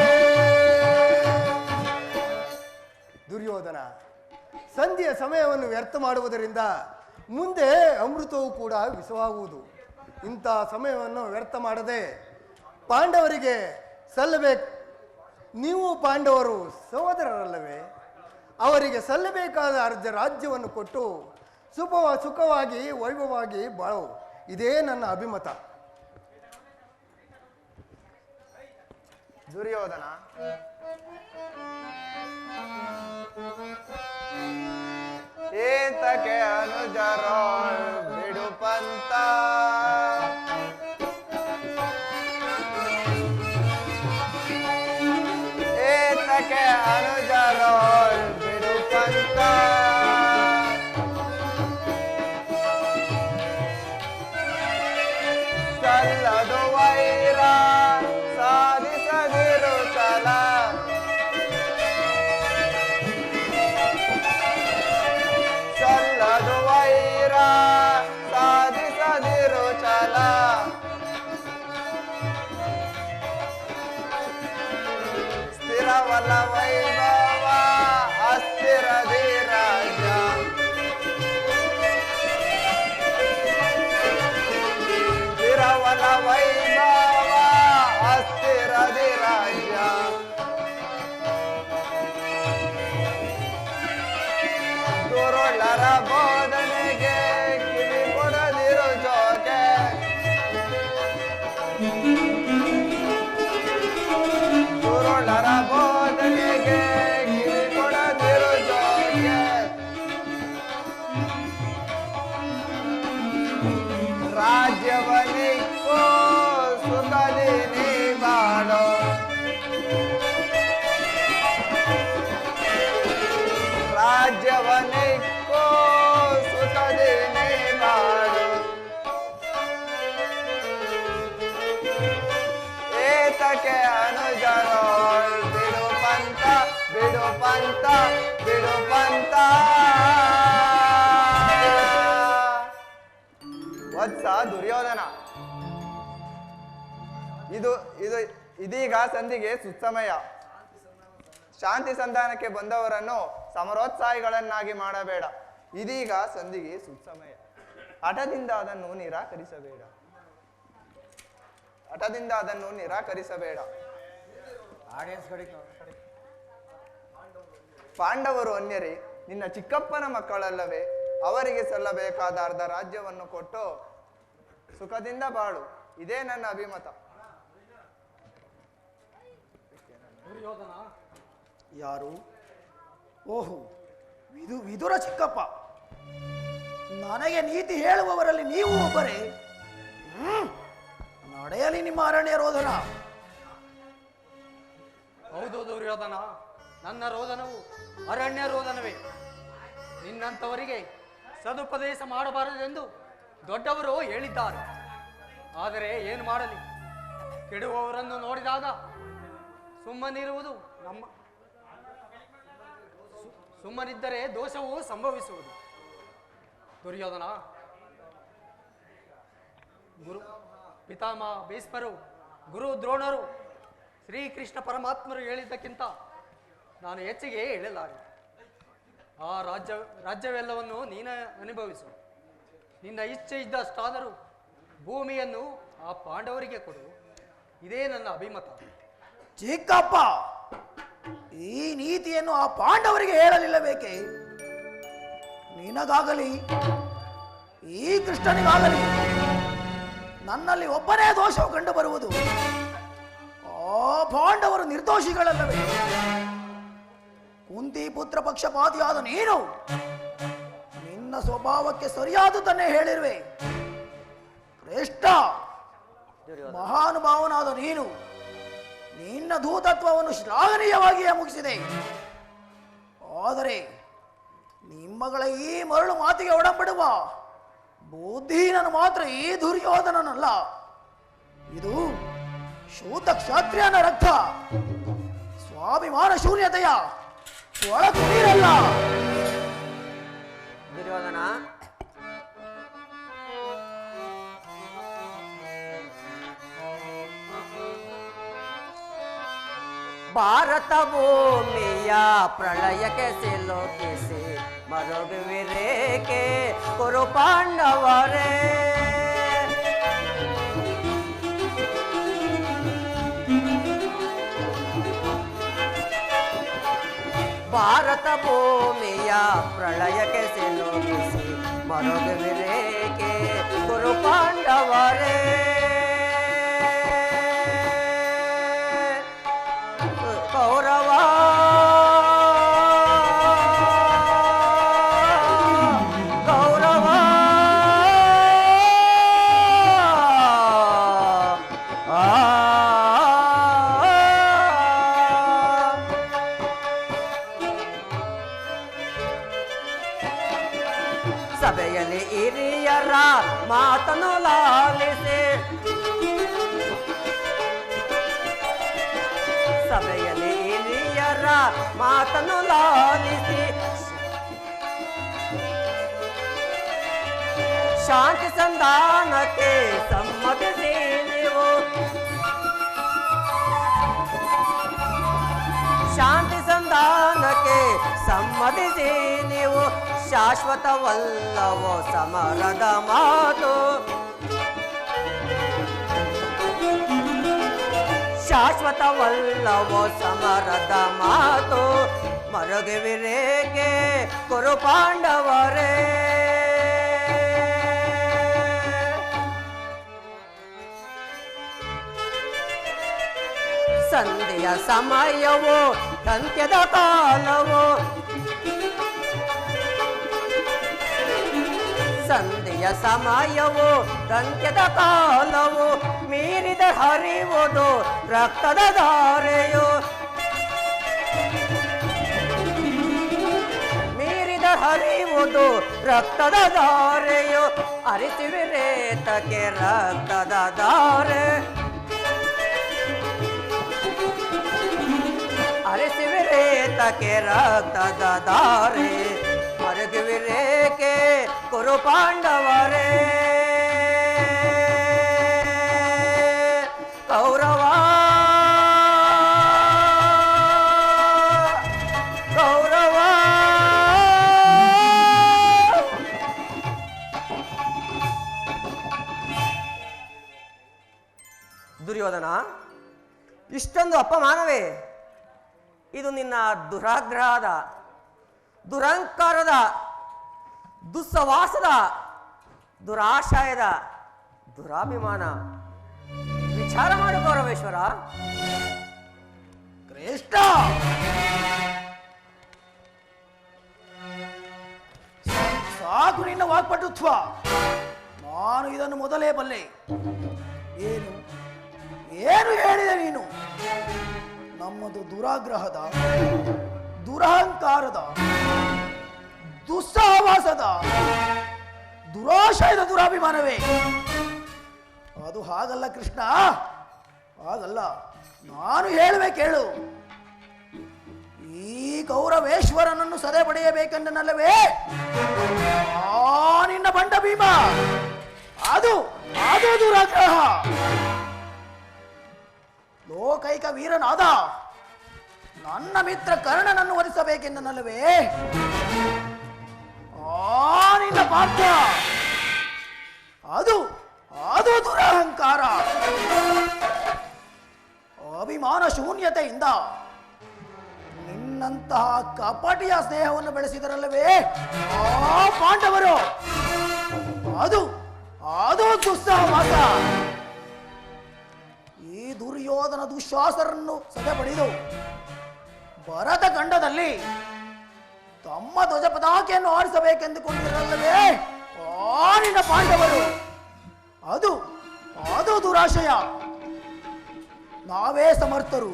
ದುರ್ಯೋಧನ, ಸಂಧಿಯ ಸಮಯವನ್ನು ವ್ಯರ್ಥ ಮಾಡುವುದರಿಂದ ಮುಂದೆ ಅಮೃತವು ಕೂಡ ವಿಷವಾಗುವುದು. ಇಂಥ ಸಮಯವನ್ನು ವ್ಯರ್ಥ ಮಾಡದೆ ಪಾಂಡವರಿಗೆ ಸಲ್ಲಬೇಕು. ನೀವು ಪಾಂಡವರು ಸಹೋದರರಲ್ಲವೇ? ಅವರಿಗೆ ಸಲ್ಲಬೇಕಾದ ಅರ್ಧ ರಾಜ್ಯವನ್ನು ಕೊಟ್ಟು ಸುಖವಾಗಿ ವೈಭವವಾಗಿ ಬಾಳು. ಇದೇ ನನ್ನ ಅಭಿಮತ. ದುರ್ಯೋಧನ, ಏತಕ್ಕೆ ಅನುಜರೋ ಬಿಡು ಪಂತ ಏತಕ್ಕೆ ಅನುಜರೋ ಬಿಡು ಪಂತ ಸಲ್ಲದು ವೈರ ಸಾಧಿಸದಿರು ಚಲ ಸಲ್ಲದು ವೈರ ಸಾಧಿಸದಿರು ಚಲ ಸ್ಥಿರವಲ್ಲ ವೈಭವ ಅಸ್ಥಿರದಿ ರಾಜ್ಯ ಸ್ಥಿರವಲ್ಲ ವೈಭವ ಅಸ್ಥಿರದಿ ರಾಜ್ಯ ದುರುಳರ ಬೋಧನೆಗೆ ಕಿವಿ ಕೊಡದಿರು ಜೋಕೆ ದುರುಳರ ಬೋಧನೆಗೆ ಕಿವಿ ಕೊಡದಿರು ಜೋಕೆ ರಾಜ್ಯವನಿಕ್ಕೋ ಸುಖದಿ ನೀ ಬಾಳೋ ರಾಜ್ಯವನಿಕ್ಕೋ ಸುಖದಿ ನೀ ಬಾಳು ಏತಕ್ಕೆ ಅನುಜರೋ ಬಿಡು ಪಂತ ಬಿಡು ಪಂತ ಬಿಡು ಪಂತ. ವತ್ಸ ದುರ್ಯೋಧನ, ಇದೀಗ ಸಂಧಿಗೆ ಸುಸಮಯ. ಶಾಂತಿ ಸಂಧಾನಕ್ಕೆ ಬಂದವರನ್ನು ಸಮರೋತ್ಸಾಹಿಗಳನ್ನಾಗಿ ಮಾಡಬೇಡ. ಇದೀಗ ಸಂಧಿಗೆ ಸುಸಮಯ. ಹಠದಿಂದ ಅದನ್ನು ನಿರಾಕರಿಸಬೇಡ. ಹಠದಿಂದ ಅದನ್ನು ನಿರಾಕರಿಸಬೇಡ. ಪಾಂಡವರು ಅನ್ಯರೇ, ನಿನ್ನ ಚಿಕ್ಕಪ್ಪನ ಮಕ್ಕಳಲ್ಲವೇ? ಅವರಿಗೆ ಸಲ್ಲಬೇಕಾದ ಅರ್ಧ ರಾಜ್ಯವನ್ನು ಕೊಟ್ಟು ಸುಖದಿಂದ ಬಾಳು. ಇದೇ ನನ್ನ ಅಭಿಮತ. ದುರ್ಯೋಧನ. ಯಾರು? ಓಹೋ, ವಿದುರ ಚಿಕ್ಕಪ್ಪ. ನನಗೆ ನೀತಿ ಹೇಳುವವರಲ್ಲಿ ನೀವು ಒಬ್ಬರೇ. ನಡೆಯಲಿ ನಿಮ್ಮ ಅರಣ್ಯ ರೋದನ. ಹೌದು ದುರ್ಯೋಧನ, ನನ್ನ ರೋದನವು ಅರಣ್ಯ ರೋದನವೇ. ನಿನ್ನಂಥವರಿಗೆ ಸದುಪದೇಶ ಮಾಡಬಾರದೆಂದು ದೊಡ್ಡವರು ಹೇಳಿದ್ದಾರೆ. ಆದರೆ ಏನು ಮಾಡಲಿ, ಕೆಡುವವರನ್ನು ನೋಡಿದಾಗ ಸುಮ್ಮನಿರುವುದು ಸುಮ್ಮನಿದ್ದರೆ ದೋಷವು ಸಂಭವಿಸುವುದು. ದುರ್ಯೋಧನ, ಗುರು ಪಿತಾಮಹ ಭೀಷ್ಮರು, ಗುರು ದ್ರೋಣರು, ಶ್ರೀಕೃಷ್ಣ ಪರಮಾತ್ಮರು ಹೇಳಿದ್ದಕ್ಕಿಂತ ನಾನು ಹೆಚ್ಚಿಗೆ ಹೇಳಲಾರೆ. ಆ ರಾಜ್ಯವೆಲ್ಲವನ್ನು ನೀನು ಅನುಭವಿಸು. ನಿನ್ನ ಇಚ್ಛೆ ಇದ್ದಷ್ಟಾದರೂ ಭೂಮಿಯನ್ನು ಆ ಪಾಂಡವರಿಗೆ ಕೊಡು. ಇದೇ ನನ್ನ ಅಭಿಮತ. ಚಿಕ್ಕಪ್ಪ, ಈ ನೀತಿಯನ್ನು ಆ ಪಾಂಡವರಿಗೆ ಹೇಳಲಿಲ್ಲಬೇಕೆ? ನಿನಗಾಗಲಿ ಈ ಕೃಷ್ಣನಿಗಾಗಲಿ ನನ್ನಲ್ಲಿ ಒಬ್ಬನೇ ದೋಷವು ಕಂಡು ಬರುವುದು. ಆ ಪಾಂಡವರು ನಿರ್ದೋಷಿಗಳಲ್ಲವೇ? ಕುಂತಿ ಪುತ್ರ ಪಕ್ಷಪಾತಿಯಾದ ನೀನು ನಿನ್ನ ಸ್ವಭಾವಕ್ಕೆ ಸರಿಯಾದುದನ್ನೇ ಹೇಳಿರುವೆ. ಶ್ರೇಷ್ಠ ಮಹಾನುಭಾವನಾದ ನೀನು ನಿನ್ನ ದೂತತ್ವವನ್ನು ಶ್ಲಾಘನೀಯವಾಗಿಯೇ ಮುಗಿಸಿದೆ. ಆದರೆ ನಿಮ್ಮಗಳ ಈ ಮರಳು ಮಾತಿಗೆ ಒಡಂಬಡುವ ಬುದ್ಧಿಹೀನನು ಮಾತ್ರ ಈ ದುರ್ಯೋಧನನಲ್ಲ. ಇದು ಶೂತ ಕ್ಷತ್ರಿಯನ ರಕ್ತ, ಸ್ವಾಭಿಮಾನ ಶೂನ್ಯತೆಯ ಒಳಗುಡಿರಲ್ಲ. ದುರ್ಯೋಧನ, ಭಾರತ ಭೂಮಿಯ ಪ್ರಳಯಕ್ಕೆ ಸಿಲುಕಿಸಿ ಮರುಗುವಿರೇಕೆ ಕುರು ಪಾಂಡವರೇ. ಭಾರತ ಭೂಮಿಯ ಪ್ರಳಯಕ್ಕೆ ಸಿಲುಕಿಸಿ ಮರುಗುವಿರೇಕೆ ಕುರು ಪಾಂಡವರೇ. ಕೌರವ ಕೌರವ ಸಭೆಯಲ್ಲಿ ಹಿರಿಯರ ಮಾತನ್ನು ಲಾಲಿಸಿ, ಸಭೆಯಲ್ಲಿ ಹಿರಿಯರ ಮಾತನ್ನು ಲಾಲಿಸಿ ಶಾಂತಿ ಸಂಧಾನಕ್ಕೆ ಸಮ್ಮತಿಸಿ ನೀವು, ಶಾಂತಿ ಸಂಧಾನಕ್ಕೆ ಸಮ್ಮತಿಸಿ ನೀವು. ಶಾಶ್ವತವಲ್ಲವೋ ಸಮರದ ಮಾತು, ಶಾಶ್ವತವಲ್ಲವೋ ಸಮರದ ಮಾತು. ಮರುಗುವಿರೇಕೆ ಕುರು ಪಾಂಡವರೇ. ಸಂಧಿಯ ಸಮಯವೋ ಅಂತ್ಯದ ಕಾಲವೋ, ಸಂಧಿಯ ಸಮಯವೋ ಅಂತ್ಯದ ಕಾಲವೋ. ಮೀರಿದ ಹರಿಯುವುದು ರಕ್ತದ ಧಾರೆಯೋ, ಮೀರಿದ ಹರಿಯುವುದು ರಕ್ತದ ಧಾರೆಯೋ. ಅರಿತಿವಿರೇತಕ್ಕೆ ರಕ್ತದ ಧಾರೆ, ಅರಿಸಿವಿರೇತಕ್ಕೆ ರಕ್ತದ ಧಾರೆ. ಮರುಗುವಿರೇಕೆ ಕುರು ಪಾಂಡವರೇ. ಕೌರವ ಕೌರವ ದುರ್ಯೋಧನ, ಇಷ್ಟೊಂದು ಅಪಮಾನವೇ? ಇದು ನಿನ್ನ ದುರಾಗ್ರಹದ, ದುರಹಂಕಾರದ, ದುಸ್ಸವಾಸದ, ದುರಾಶಯದ, ದುರಾಭಿಮಾನ. ವಿಚಾರ ಮಾಡು ಗೌರವೇಶ್ವರ. ಕೃಷ್ಣ ಸಾಕು ನಿನ್ನ ವಾಕ್ಪಟುತ್ವ. ನಾನು ಇದನ್ನು ಮೊದಲೇ ಬಲ್ಲೆ. ಏನು ಏನು ಹೇಳಿದೆ ನೀನು? ನಮ್ಮದು ದುರಾಗ್ರಹದ, ದುರಹಂಕಾರದ, ದುಸ್ಸಹವಾಸದ, ದುರಾಶಯದ ದುರಾಭಿಮಾನವೇ? ಅದು ಹಾಗಲ್ಲ ಕೃಷ್ಣ, ಹಾಗಲ್ಲ. ನಾನು ಹೇಳುವೆ ಕೇಳು. ಈ ಕೌರವೇಶ್ವರನನ್ನು ಸದೆ ಪಡೆಯಬೇಕೆಂದನಲ್ಲವೇ ನಿನ್ನ ಬಂಡ ಭೀಮ. ಅದು ಅದು ದುರಾಗ್ರಹ. ಲೋಕೈಕ ವೀರನಾದ ನನ್ನ ಮಿತ್ರ ಕರ್ಣನನ್ನು ವಧಿಸಬೇಕೆಂದನಲ್ಲವೇ ನಿನ್ನ ಪಾಠ. ಅದು ಅದು ದುರಹಂಕಾರ. ಅಭಿಮಾನ ಶೂನ್ಯತೆಯಿಂದ ನಿನ್ನಂತಹ ಕಪಟಿಯ ಸ್ನೇಹವನ್ನು ಬೆಳೆಸಿದರಲ್ಲವೇ ಆ ಪಾಂಡವರು. ಅದು ಅದು ದುಸ್ಸಹವಾಸ. ಈ ದುರ್ಯೋಧನ ದುಶ್ವಾಸರನ್ನು ಸದೆಪಡೆದು ಭರತ ಖಂಡದಲ್ಲಿ ತಮ್ಮ ಧ್ವಜ ಪತಾಕೆಯನ್ನು ಆರಿಸಬೇಕೆಂದುಕೊಂಡಿರಲ್ಲವೇ ನಿನ್ನ ಪಾಂಡವರು. ಅದು ಅದು ದುರಾಶಯ. ನಾವೇ ಸಮರ್ಥರು,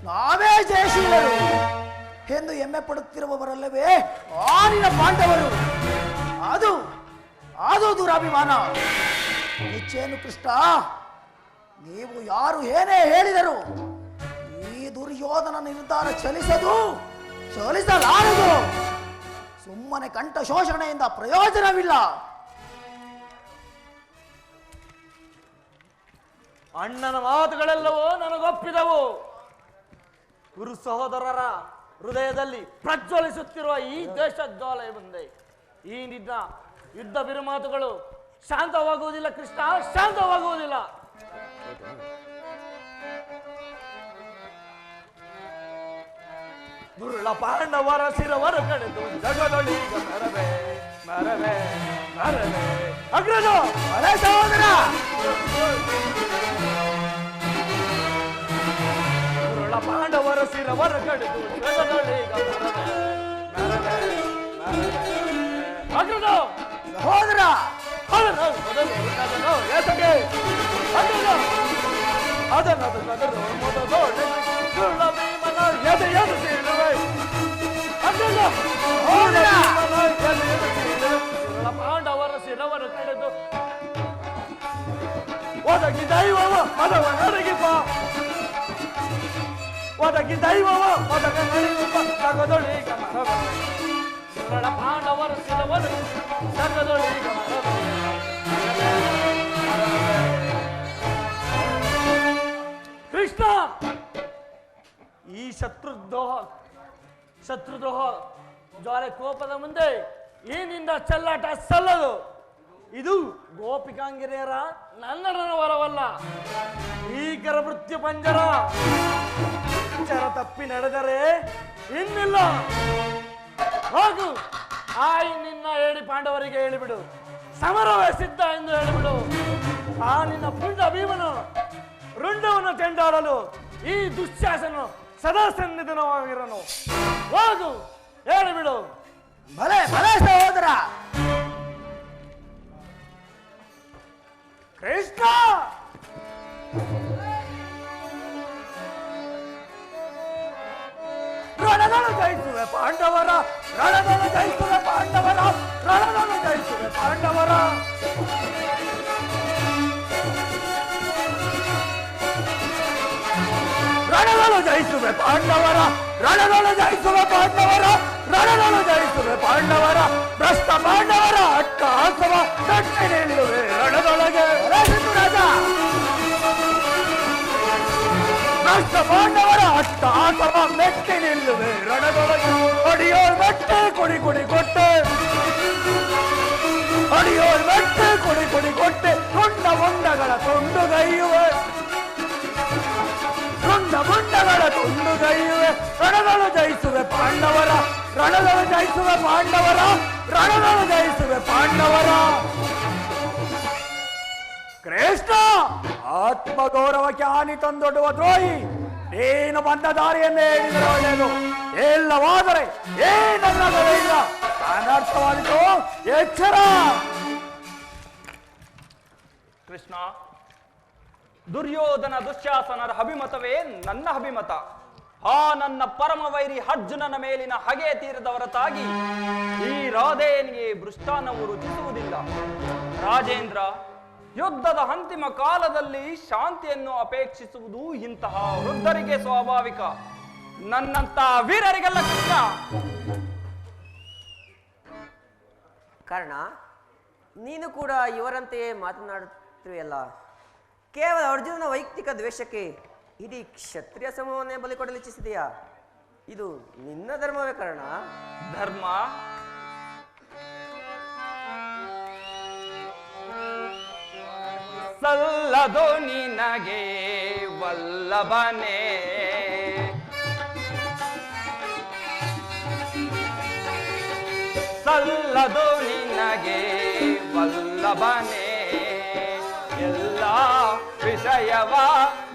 ನಾವೇ ಜಯಶೀಲರು ಎಂದು ಹೆಮ್ಮೆ ಪಡುತ್ತಿರುವವರಲ್ಲವೇ ನಿನ್ನ ಪಾಂಡವರು. ಅದು ಅದು ದುರಾಭಿಮಾನ. ಹೆಚ್ಚೇನು ಕೃಷ್ಣ, ನೀವು ಯಾರು ಏನೇ ಹೇಳಿದರು ಈ ದುರ್ಯೋಧನ ನಿರ್ಧಾರ ಚಲಿಸಲಾರದು. ಸುಮ್ಮನೆ ಕಂಠ ಶೋಷಣೆಯಿಂದ ಪ್ರಯೋಜನವಿಲ್ಲ. ಅಣ್ಣನ ಮಾತುಗಳೆಲ್ಲವೂ ನನಗೊಪ್ಪಿದವು. ಗುರು ಸಹೋದರರ ಹೃದಯದಲ್ಲಿ ಪ್ರಜ್ವಲಿಸುತ್ತಿರುವ ಈ ದೇಶಜ್ವಾಲಯ ಮುಂದೆ ಈ ನಿನ್ನ ಯುದ್ಧ ಬಿರುಮಾತುಗಳು ಶಾಂತವಾಗುವುದಿಲ್ಲ ಕೃಷ್ಣ, ಶಾಂತವಾಗುವುದಿಲ್ಲ. ದುರುಳ ಪಾಂಡವರ ಶಿರವರು ಕಡೆದು ಜಗದೊಳೀಗ ಮರವೇ ಮರವೇ ಮರವೇ ಅಗ್ರಜ ಸಹೋದರ. ದುರುಳ ಪಾಂಡವರ ಶಿರವರ ಕಡೆದು ಜಗದೊಳೀಗ ಮರವೇ ಮರವೇ ಮರವೇ ಅಗ್ರಜ ಸಹೋದರ. ಪಾಂಡವರ ಶಿರವನ್ನು ಕಡೆದು ಒದಗಿ ದೈವವ ಮದವ ನಡಗಿಪ, ಒದಗಿ ದೈವವ ಮದಗ ನಡಿಪ ಜಗದೊಳೀಗ ಮರವೇ ಪಾಂಡವರ ಶಿರವನ್ನು ಜಗದೊಳೀಗ ಮರವೇ. ಕೃಷ್ಣ, ಈ ಶತ್ರುದ್ರೋಹ ಜ್ವಾಲೆ ಕೋಪದ ಮುಂದೆ ಈ ನಿನ್ನ ಚೆಲ್ಲಾಟ ಸಲ್ಲದು. ಇದು ಗೋಪಿಕಾಂಗಿರಿಯರ ನನ್ನಡನ ವರವಲ್ಲ, ಭೀಕರ ಮೃತ್ಯು ಪಂಜರ. ಚರ ತಪ್ಪಿ ನಡೆದರೆ ಇನ್ನಿಲ್ಲ. ಹೋಗು, ನಿನ್ನ ಹೇಳಿ ಪಾಂಡವರಿಗೆ ಹೇಳಿಬಿಡು, ಸಮರವೇ ಸಿದ್ಧ ಎಂದು ಹೇಳಿಬಿಡು. ಆ ನಿನ್ನ ಪುಂಡ ಭೀಮನು ರುಂಡವನ್ನು ಚೆಂಡಾಡಲು ಈ ದುಶ್ಯಾಸನು ಸದಾ ಸನ್ನಿಧನವಾಗಿರನು. ಹೋಗು, ಹೇಳಿಬಿಡು. ಭಲೆ ಭಲೆ ಸಹೋದರ. ಕೃಷ್ಣ, ರಣದಳು ಜಯಿಸುವೆ ಪಾಂಡವರ, ರಣದಳು ಜಯಿಸುವೆ ಪಾಂಡವರ, ರಣದಳು ಜಯಿಸುವೆ ಪಾಂಡವರ. ರಣದಳು ಜಯಿಸುವೆ ಪಾಂಡವರ, ರಣದಳು ಜಯಿಸುವೆ ಪಾಂಡವರ, ರಣದಳು ಜಯಿಸುವೆ ಪಾಂಡವರ. ಭ್ರಷ್ಟ ಪಾಂಡವರ ಅಟ್ಟಹಾಸವ ತಟ್ಟಿ ನಿಲ್ಲುವೆ ರಣದೊಳಗೆ. ಭ್ರಷ್ಟ ಪಾಂಡವರ ಅಟ್ಟಹಾಸವ ಮೆಟ್ಟಿ ನಿಲ್ಲುವೆ ರಣದೊಳಗೆ. ಅಡಿಯೋಳ್ ಮೆಟ್ಟೆ ಕೊಡಿ ಕೊಡಿ ಕೊಟ್ಟೆ, ಅಡಿಯೋಳ್ ಮೆಟ್ಟೆ ಕೊಡಿ ಕೊಡಿ ಕೊಟ್ಟೆ. ಕೊಂಡ ಮೊಂಡಗಳ ತುಂಡುಗೈಯುವೆ, ಕೊಂಡ ಮೊಂಡಗಳ ತುಂಡುಗೈಯುವೆ. ರಣದಳು ಜಯಿಸುವೆ ಪಾಂಡವರ, ರಣದಳು ಜಯಿಸುವೆ ಪಾಂಡವರ, ರಣದಳು ಜಯಿಸುವೆ ಪಾಂಡವರ. ಕೃಷ್ಣ, ಆತ್ಮಗೌರವಕ್ಕೆ ಹಾನಿ ತಂದೊಡ್ಡುವ ದ್ರೋಹಿ, ನೀನು ಬಂದ ದಾರಿಯನ್ನೇ ಹೇಳಿದರೆ ಒಳ್ಳೆಯದು. ಇಲ್ಲವಾದರೆ ಏನಲ್ಲ ಅನರ್ಥವಾದಿತು. ಎಚ್ಚರ. ಕೃಷ್ಣ, ದುರ್ಯೋಧನ ದುಶ್ಯಾಸನರ ಅಭಿಮತವೇ ನನ್ನ ಅಭಿಮತ. ಆ ನನ್ನ ಪರಮ ವೈರಿ ಅರ್ಜುನನ ಮೇಲಿನ ಹಗೆ ತೀರದ ಹೊರತಾಗಿ ಈ ರಾಧೆಯನಿಗೆ ಮೃಷ್ಟಾನ್ನವು ರುಚಿಸುವುದಿಲ್ಲ. ರಾಜೇಂದ್ರ, ಯುದ್ಧದ ಅಂತಿಮ ಕಾಲದಲ್ಲಿ ಶಾಂತಿಯನ್ನು ಅಪೇಕ್ಷಿಸುವುದು ಇಂತಹ ವೃದ್ಧರಿಗೆ ಸ್ವಾಭಾವಿಕ, ನನ್ನಂತ ವೀರರಿಗೆಲ್ಲ. ಕೃಷ್ಣ, ಕಾರಣ ನೀನು ಕೂಡ ಇವರಂತೆಯೇ ಮಾತನಾಡುತ್ತಿವೆಯಲ್ಲ. ಕೇವಲ ಅರ್ಜುನನ ವೈಯಕ್ತಿಕ ದ್ವೇಷಕ್ಕೆ ಇಡೀ ಕ್ಷತ್ರಿಯ ಸಮೂಹವನ್ನೇ ಬಲಿ ಕೊಡಲು ಇಚ್ಛಿಸಿದೆಯಾ? ಇದು ನಿನ್ನ ಧರ್ಮವೇ ಕಾರಣ? ಧರ್ಮ ಸಲ್ಲದು ನಿನಗೆ ವಲ್ಲಭನೇ, ಸಲ್ಲದು ನಿನಗೆ ವಲ್ಲಭನೇ, ಎಲ್ಲ ವಿಷಯವ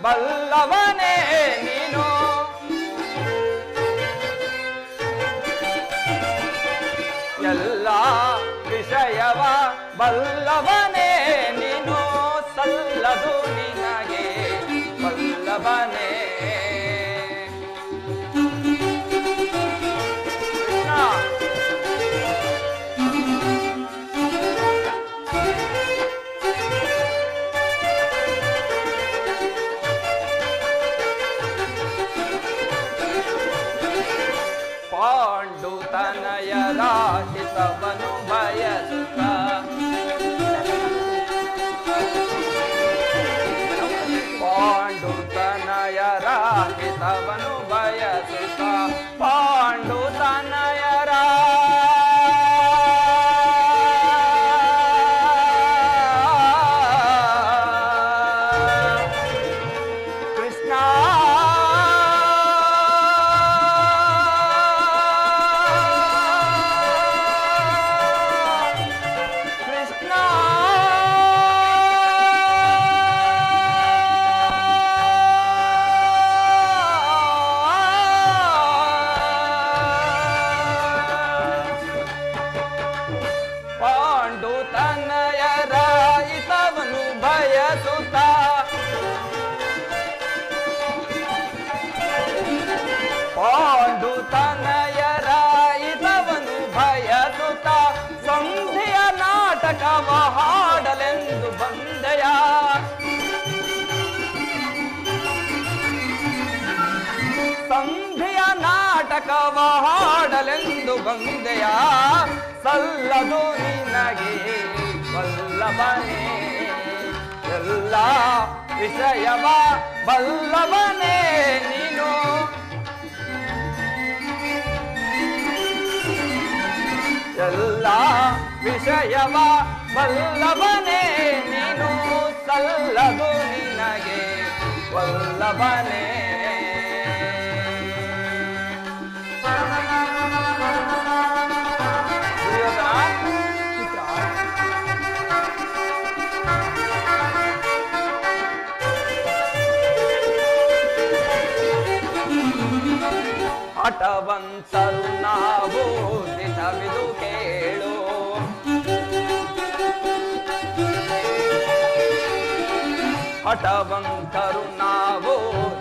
ಬಲ್ಲವನೇ ನೀನು. ಎಲ್ಲ ವಿಷಯವ ಬಲ್ಲವನೇ ನೀನು, ಸಲ್ಲದು ನಿನಗೆ ಬಲ್ಲವನೇ. ಪಾಂಡುತನಯರ ಹಿತವನು ಬಯಸುತ್ತ, ಪಾಂಡುತನಯರ ಹಿತವನು ಬಯಸುತ್ತ, ಪಾಂಡುತನಯರ ಕೃಷ್ಣ, ಪಾಂಡುತನಯರ ಹಿತವನು ಬಯಸುತ್ತ, ಪಾಂಡುತನಯರ ಹಿತವನು ಬಯಸುತ್ತ, ಸಂಧಿಯ ನಾಟಕವ ಹಾಡಲೆಂದು ಬಂದೆಯ, ಸಂಧಿಯ ನಾಟಕವ ಹಾಡಲೆಂದು ಬಂದೆಯ, ಸಲ್ಲದು ನಿನಗೆ ವಲ್ಲಭನೇ, ಎಲ್ಲ ವಿಷಯವ ಬಲ್ಲವನೇ ನೀನು. ಎಲ್ಲ ವಿಷಯವ ಬಲ್ಲವನೇ ನೀನು, ಸಲ್ಲದು ನಿನಗೆ ವಲ್ಲಭನೇ. ಹಠವಂತರು ನಾವು ದಿಟವಿದು ಕೇಳು, ಹಠವಂತರು ನಾವು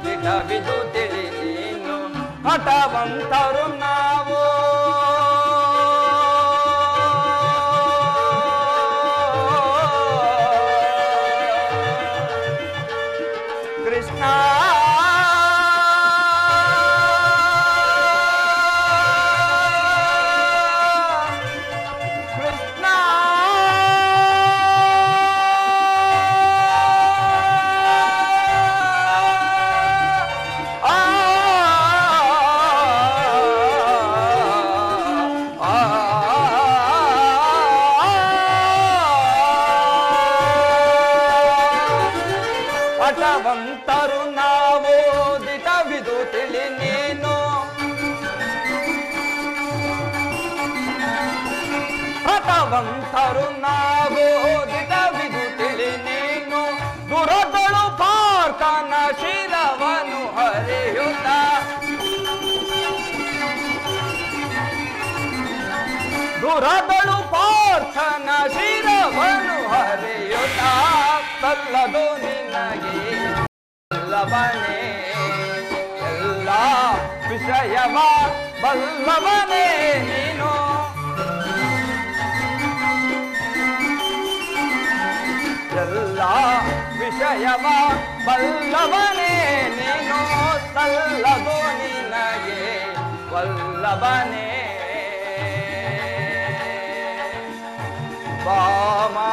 ದಿಟವಿದು ತಿಳಿ ನೀನು, ಹಠವಂತರು ನಾವು ಕೃಷ್ಣ. ಹಠವಂತರು ನಾವು ದಿಟವಿದು ತಿಳಿ ನೀನು, ಹಠವಂತರು ನಾವು ದಿಟವಿದು ತಿಳಿ ನೀನು, ದುರದಳು ಪಾರ್ಥನ ಶಿರವನು ಹರಿ ದುರದಳು ಪಾರ್ಥನ ಶಿರವನು ಹರಿಯುತ್ತ ಸಲ್ಲದು ನಿನಗೆ ಬಲ್ಲವನೇ ಎಲ್ಲ ವಿಷಯವ ಬಲ್ಲವನೇ ನೀನು ಎಲ್ಲ ವಿಷಯವ ಬಲ್ಲವನೇ ನೀನು ಸಲ್ಲದು ನಿನಗೆ ವಲ್ಲಭನೇ ಬಾಮಾ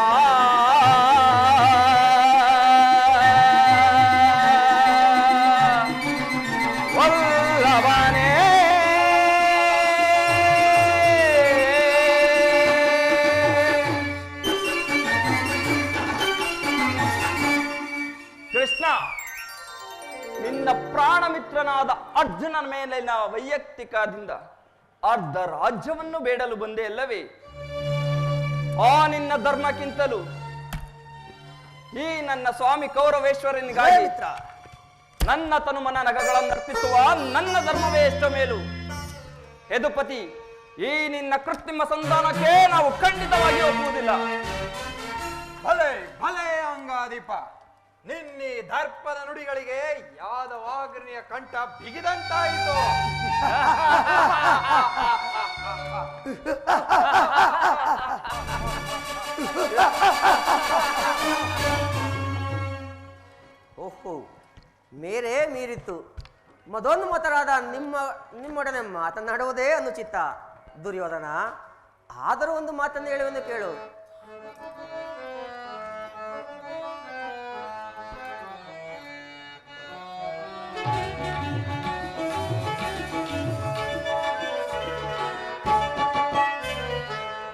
ವಲ್ಲಭನೇ ಕೃಷ್ಣ, ನಿನ್ನ ಪ್ರಾಣಮಿತ್ರನಾದ ಅರ್ಜುನನ ಮೇಲಿನ ವೈಯಕ್ತಿಕದಿಂದ ಅರ್ಧ ರಾಜ್ಯವನ್ನು ಬೇಡಲು ಬಂದೆ ಅಲ್ಲವೇ? ಆ ನಿನ್ನ ಧರ್ಮಕ್ಕಿಂತಲೂ ಈ ನನ್ನ ಸ್ವಾಮಿ ಕೌರವೇಶ್ವರನಿಗಾಗಿ ನನ್ನ ತನುಮನ ನಗಗಳನ್ನು ಅರ್ಪಿಸುವ ನನ್ನ ಧರ್ಮವೇ ಎಷ್ಟು ಮೇಲು. ಯದುಪತಿ, ಈ ನಿನ್ನ ಕೃತ್ರಿಮ ಸಂಧಾನಕ್ಕೆ ನಾವು ಖಂಡಿತವಾಗಿ ಒಪ್ಪುವುದಿಲ್ಲ. ಭಲೆ ಭಲೆ ಅಂಗಾದೀಪ, ನಿನ್ನೆ ದರ್ಪದ ನುಡಿಗಳಿಗೆ ಯಾದವಾಗ್ನಿಯ ಕಂಠ ಬಿಗಿದಂತಾಯಿತು. ಓಹೋ, ಮೇರೇ ಮೀರಿತು. ಮದೋನ್ಮತರಾದ ನಿಮ್ಮೊಡನೆ ಮಾತನಾಡುವುದೇ ಅನುಚಿತ ದುರ್ಯೋಧನ. ಆದರೂ ಒಂದು ಮಾತನ್ನು ಹೇಳುವೆಂದು ಕೇಳು.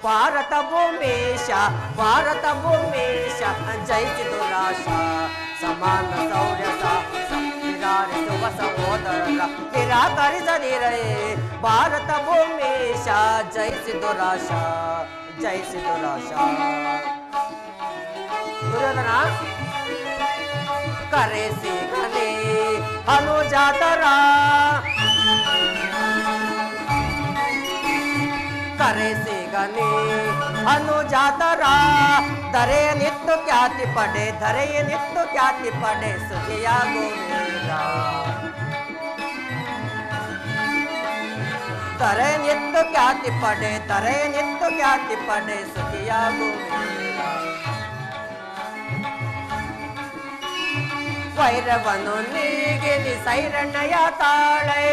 ಭಾರತ ಭೂಮೇಶ ಜಯಿಸಿ ದುರಾಶ ಸಮಾನ ಶೌರ್ಯ ವಿರಾರಿಸುವ ಸಹೋದರ ನಿರಾಕರಿಸದಿರೇ. ಭಾರತ ಭೂಮೇಶ ಜಯಿಸಿ ದುರಾಶ ದುರ್ಯೋಧನ ಕರೆಸಿ ಗಣೇ ಅನುಜಾತರ ಕರೆಸಿ ಗಣೇ ಅನುಜಾತರ ಧರೆಯ ನಿತ್ತು ಖ್ಯಾತಿ ಪಡೆ ಸುಖಿಯಾಗೋ ಧರೆಯ ನಿತ್ತು ಖ್ಯಾತಿ ಪಡೆ ಸುಖಿಯಾಗೋ ವೈರವನು ನೀಗೆ ನಿ ಸೈರಣ್ಣಯ ತಾಳೆ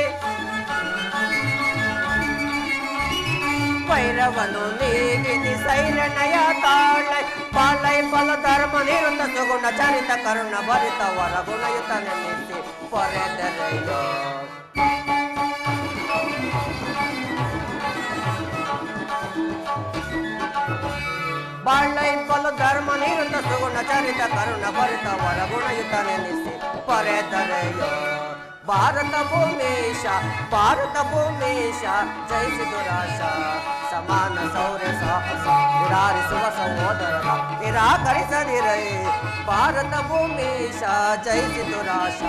ವೈರವನು ನೀಗಿ ಸೈರಣಯ ತಾಳೆ ಪಾಲೈ ಫಲ ಧರ್ಮ ನಿರುತ ಸುಗುಣ ಚರಿತ ಕರುಣ ಭರಿತ ವರ ಗುಣಯುತ ನೆನೆಸಿ ಪೊರೆದರೆಯೋ. ಬಾಳೈ ಫಲ ಧರ್ಮ ನಿರುತ ಸುಗುಣ ಚರಿತ ಕರುಣ ಭರಿತ ವರ ಗುಣಯುತ ನೆನೆಸಿ ಪೊರೆದರೆಯೋ. ಭಾರತ ಭೂಮೇಶ ಜಯಿಸಿ ದುರಾಶ ಸಮಾನ ಶೌರ್ಯ ಸಾಹಸ ವಿರಾರಿಸುವ ಸಹೋದರ ನಿರಾಕರಿಸದಿರೇ. ಭಾರತ ಭೂಮೇಶ ಜಯಿಸಿ ದುರಾಶ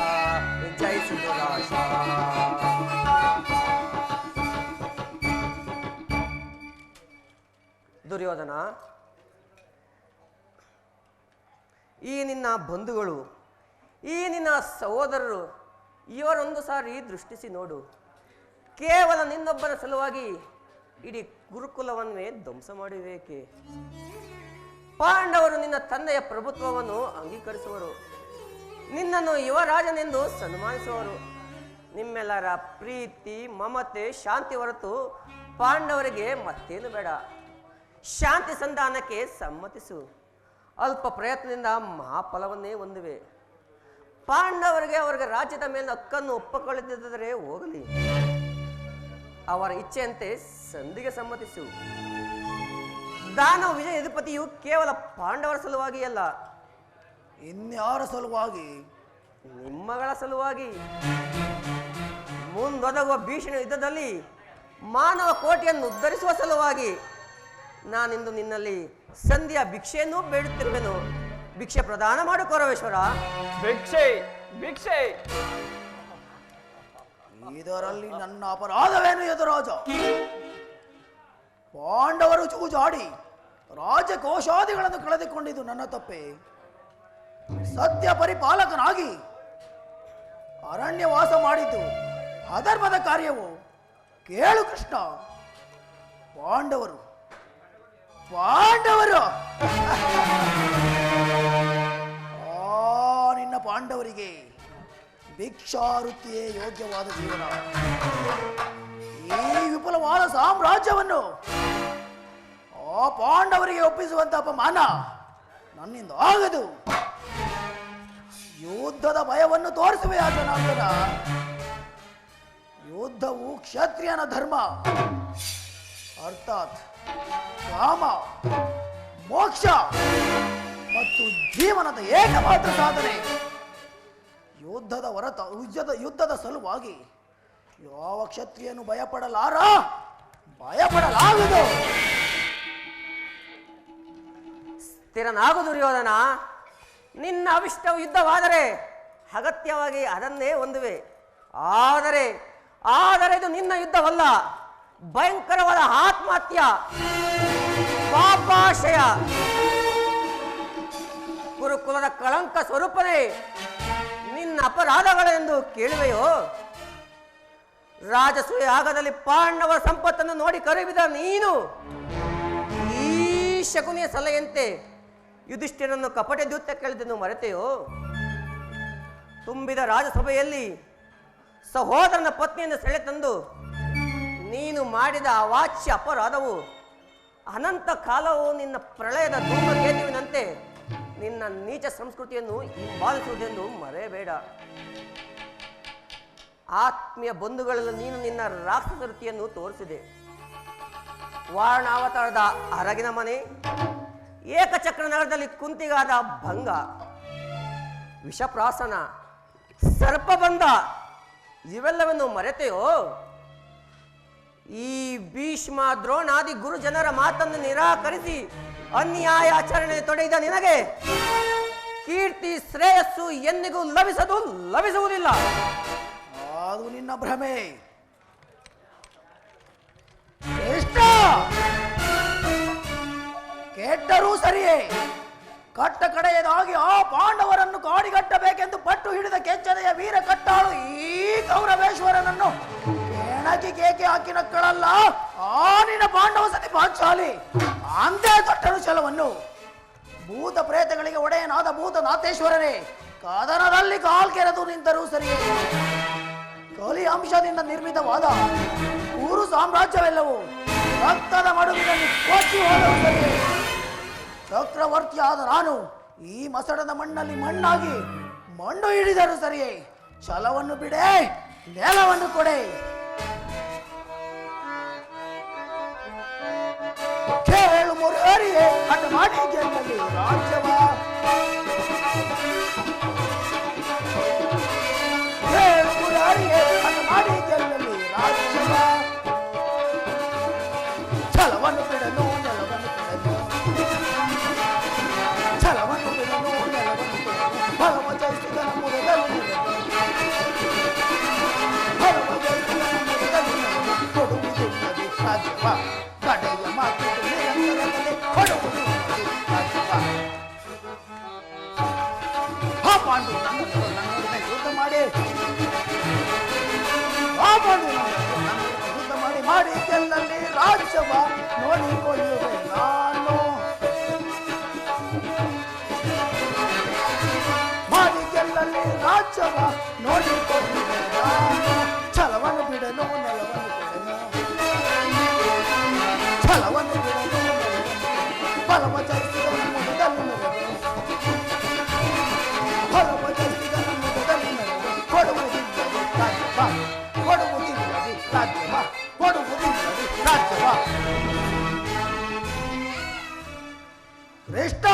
ದುರ್ಯೋಧನ, ಈ ನಿನ್ನ ಬಂಧುಗಳು, ಈ ನಿನ್ನ ಸಹೋದರರು, ಇವರೊಂದು ಸಾರಿ ದೃಷ್ಟಿಸಿ ನೋಡು. ಕೇವಲ ನಿನ್ನೊಬ್ಬನ ಸಲುವಾಗಿ ಇಡೀ ಗುರುಕುಲವನ್ನೇ ಧ್ವಂಸ ಮಾಡಿಬೇಕೆ? ಪಾಂಡವರು ನಿನ್ನ ತಂದೆಯ ಪ್ರಭುತ್ವವನ್ನು ಅಂಗೀಕರಿಸುವರು, ನಿನ್ನನ್ನು ಯುವರಾಜನೆಂದು ಸನ್ಮಾನಿಸುವರು. ನಿಮ್ಮೆಲ್ಲರ ಪ್ರೀತಿ ಮಮತೆ ಶಾಂತಿ ಹೊರತು ಪಾಂಡವರಿಗೆ ಮತ್ತೇನು ಬೇಡ. ಶಾಂತಿ ಸಂಧಾನಕ್ಕೆ ಸಮ್ಮತಿಸು. ಅಲ್ಪ ಪ್ರಯತ್ನದಿಂದ ಮಹಾಫಲವನ್ನೇ ಹೊಂದಿವೆ. ಪಾಂಡವರಿಗೆ ಅವರಿಗೆ ರಾಜ್ಯದ ಮೇಲಿನ ಹಕ್ಕನ್ನು ಒಪ್ಪಿಕೊಳ್ಳದಿದ್ದರೆ ಹೋಗಲಿ. ಅವರ ಇಚ್ಛೆಯಂತೆ ಸಂಧಿಗೆ ಸಮ್ಮತಿಸು. ದಾನವ ವಿಜಯ ಯದುಪತಿಯು ಕೇವಲ ಪಾಂಡವರ ಸಲುವಾಗಿ ಅಲ್ಲ, ಇನ್ಯಾರ ಸಲುವಾಗಿ? ನಿಮ್ಮಗಳ ಸಲುವಾಗಿ. ಮುಂದೊದಗುವ ಭೀಷಣ ಯುದ್ಧದಲ್ಲಿ ಮಾನವ ಕೋಟಿಯನ್ನು ಉದ್ಧರಿಸುವ ಸಲುವಾಗಿ ನಾನಿಂದು ನಿನ್ನಲ್ಲಿ ಸಂಧಿಯ ಭಿಕ್ಷೆಯನ್ನು ಬೇಡುತ್ತಿರುವೆನು. ಭಿಕ್ಷೆ ಪ್ರದಾನ ಮಾಡು ಕೌರವೇಶ್ವರ. ಭಿಕ್ಷೆ ಭಿಕ್ಷೆ. ಇದರಲ್ಲಿ ನನ್ನ ಅಪರಾಧವೇನು ಯದುರಾಜ? ಪಾಂಡವರು ಜೂಜಾಡಿ ರಾಜಕೋಶಾದಿಗಳನ್ನು ಕಳೆದುಕೊಂಡಿದ್ದು ನನ್ನ ತಪ್ಪೆ. ಸತ್ಯ ಪರಿಪಾಲಕನಾಗಿ ಅರಣ್ಯವಾಸ ಮಾಡಿದ್ದು ಅಧರ್ಮದ ಕಾರ್ಯವು. ಕೇಳು ಕೃಷ್ಣ, ಪಾಂಡವರು ನಿನ್ನ ಪಾಂಡವರಿಗೆ ಭಿಕ್ಷಾವೃತ್ತಿಯೇ ಯೋಗ್ಯವಾದ ಜೀವನ. ಈ ವಿಪುಲವಾದ ಸಾಮ್ರಾಜ್ಯವನ್ನು ಆ ಪಾಂಡವರಿಗೆ ಒಪ್ಪಿಸುವಂತ ಅಪಮಾನ ನನ್ನಿಂದ ಆಗದು. ಯುದ್ಧದ ಭಯವನ್ನು ತೋರಿಸುವೆ ಜನಾರ್ದನ. ಯುದ್ಧವು ಕ್ಷತ್ರಿಯನ ಧರ್ಮ, ಅರ್ಥಾತ್ ಕಾಮ, ಮೋಕ್ಷ ಮತ್ತು ಜೀವನದ ಏಕಮಾತ್ರ ಸಾಧನೆ. ಯುದ್ಧದ ಸಲುವಾಗಿ ಯಾವ ಕ್ಷತ್ರಿಯನು ಭಯಪಡಲಾಗದು. ಸ್ಥಿರನಾಗು ದುರ್ಯೋಧನ. ನಿನ್ನ ಅವಿಷ್ಟವು ಯುದ್ಧವಾದರೆ ಅಗತ್ಯವಾಗಿ ಅದನ್ನೇ ಹೊಂದುವೆ. ಆದರೆ ಇದು ನಿನ್ನ ಯುದ್ಧವಲ್ಲ, ಭಯಂಕರವಾದ ಆತ್ಮಹತ್ಯ, ಪಾಪಾಶಯ, ಗುರುಕುಲದ ಕಳಂಕ ಸ್ವರೂಪನೇ ನಿನ್ನ ಅಪರಾಧಗಳೆಂದು ಕೇಳುವೆಯೋ? ರಾಜಸೂಯ ಯಾಗದಲ್ಲಿ ಪಾಂಡವರ ಸಂಪತ್ತನ್ನು ನೋಡಿ ಕರೆಬಿದ ನೀನು ಈ ಶಕುನಿಯ ಸಲಹೆಯಂತೆ ಯುಧಿಷ್ಠಿರನನ್ನು ಕಪಟೆ ದೂತ ಕೇಳಿದನ್ನು ಮರೆತೆಯೋ? ತುಂಬಿದ ರಾಜಸಭೆಯಲ್ಲಿ ಸಹೋದರನ ಪತ್ನಿಯನ್ನು ಸೆಳೆತಂದು ನೀನು ಮಾಡಿದ ಅವಾಚ್ಯ ಅಪರಾಧವು ಅನಂತ ಕಾಲವು ನಿನ್ನ ಪ್ರಳಯದ ಧೂಮಕೇತುವಿನಂತೆ ನಿನ್ನ ನೀಚ ಸಂಸ್ಕೃತಿಯನ್ನು ಹಿಂಬಾಲಿಸುವುದೆಂದು ಮರೆಯಬೇಡ. ಆತ್ಮೀಯ ಬಂಧುಗಳಲ್ಲಿ ನೀನು ನಿನ್ನ ರಾಕ್ಷಸ ವೃತ್ತಿಯನ್ನು ತೋರಿಸಿದೆ. ವಾರಣಾವತಾರದ ಅರಗಿನ ಮನೆ, ಏಕಚಕ್ರ ನಗರದಲ್ಲಿ ಕುಂತಿಗಾದ ಭಂಗ, ವಿಷಪ್ರಾಸನ, ಸರ್ಪಬಂಧ ಇವೆಲ್ಲವನ್ನು ಮರೆತೆಯೋ? ಈ ಭೀಷ್ಮ ದ್ರೋಣಾದಿ ಗುರುಜನರ ಮಾತನ್ನು ನಿರಾಕರಿಸಿ ಅನ್ಯಾಯ ಆಚರಣೆ ತೊಡಗಿದ ನಿನಗೆ ಕೀರ್ತಿ ಶ್ರೇಯಸ್ಸು ಎಂದಿಗೂ ಲಭಿಸುವುದಿಲ್ಲ. ಅದು ನಿನ್ನ ಭ್ರಮೆ. ಕೆಟ್ಟರೂ ಸರಿಯೇ, ಕಟ್ಟ ಕಡೆಯದಾಗಿ ಆ ಪಾಂಡವರನ್ನು ಕಾಡಿಗಟ್ಟಬೇಕೆಂದು ಪಟ್ಟು ಹಿಡಿದ ಕೆಚ್ಚದೆಯ ವೀರ ಕಟ್ಟಾಳು ಈ ಕೌರವೇಶ್ವರನನ್ನು ಕೆಣಕಿ ಕೇಕೆ ಹಾಕಿ ನಕ್ಕಳಲ್ಲ ಆ ನಿನ್ನ ಪಾಂಡವ ಸತಿ ಪಾಂಚಾಲಿ. ಅಂದೇ ತೊಟ್ಟರು ಛಲವನ್ನು ಭೂತ ಪ್ರೇತಗಳಿಗೆ ಒಡೆಯನಾದ ಭೂತನಾಥೇಶ್ವರನೇ ಕದನದಲ್ಲಿ ಕಾಲ್ಕೆರೆದು ನಿಂತರೂ ಸರಿಯೇ. ಕಲಿ ಅಂಶದಿಂದ ನಿರ್ಮಿತವಾದ ಊರು ಸಾಮ್ರಾಜ್ಯವೆಲ್ಲವೂ ರಕ್ತದ ಮಡುವಿನಲ್ಲಿ ಕೊಚ್ಚಿ ಹೋದವು ಸರಿಯೇ. ಚಕ್ರವರ್ತಿಯಾದ ನಾನು ಈ ಮಸಡದ ಮಣ್ಣಲ್ಲಿ ಮಣ್ಣಾಗಿ ಮಣ್ಣು ಹಿಡಿದರು ಸರಿಯೇ. ಛಲವನ್ನು ಬಿಡೆ, ನೆಲವನ್ನು ಕೊಡೆ. ಕೇಳು ಮುರಾರಿಯೇ, ಹಠ ಮಾಡಿ ಗೆಲ್ಲಲಿ ರಾಜ್ಯವ. ಕೇಳು ಮುರಾರಿಯೇ, ಹಠ ಮಾಡಿ ಗೆಲ್ಲಲಿ ರಾಜ್ಯವ. ಛಲವನ್ನು ಬಿಡಲು, ನೆಲವನ್ನು ಕೊಡಲು. ಛಲವನ್ನು ಬಿಡಲು, ನೆಲವನ್ನು ಕೊಡಲು. ಫಲವ ಜಯಿಸಿದ ನಮ್ಮುರದಲ್ಲಿ ಕೊಡುವುದಿಲ್ಲದೆ ರಾಜ್ಯವ. ಕಡೆಯ ಮಾತು ನಿರಂತರದಲ್ಲಿ ಕೊಡುವುದಿಲ್ಲದೆ ರಾಜ್ಯವ. ಆ ಪಾಂಡು ನನ್ನ ಯುದ್ಧ ಮಾಡಿ, ಆ ಪಾಂಡು ಯುದ್ಧ ಮಾಡಿ ಗೆಲ್ಲಲ್ಲಿ ರಾಜ್ಯವ ನೋಡಿಕೊಳ್ಳುವೆ ನಾನು. ಮಾಡಿ ಗೆಲ್ಲಲ್ಲಿ ರಾಜ್ಯವ ನೋಡಿಕೊಳ್ಳುವೆ ನಾನು. ಛಲವನ್ನು ಬಿಡಲು, ನೆಲವನ್ನು ಕೊಡಲು. ಛಲವನ್ನು ಬಿಡಲು, ಫಲವ ಜಯಿಸಿದ ನಮ್ಮದಲ್ಲಿ ಮೆರವೆ. ಫಲವ ಜಯಿಸಿದ ನಮ್ಮದಲ್ಲಿ ಮೆರವೆ. ಕೊಡುವುದಿಲ್ಲದೆ ರಾಜ್ಯವ, ಕೊಡುವುದಿಲ್ಲದೆ ರಾಜ್ಯವ, ಕೊಡುವುದಿಲ್ಲದೆ ರಾಜ್ಯವ. ಕೃಷ್ಣ,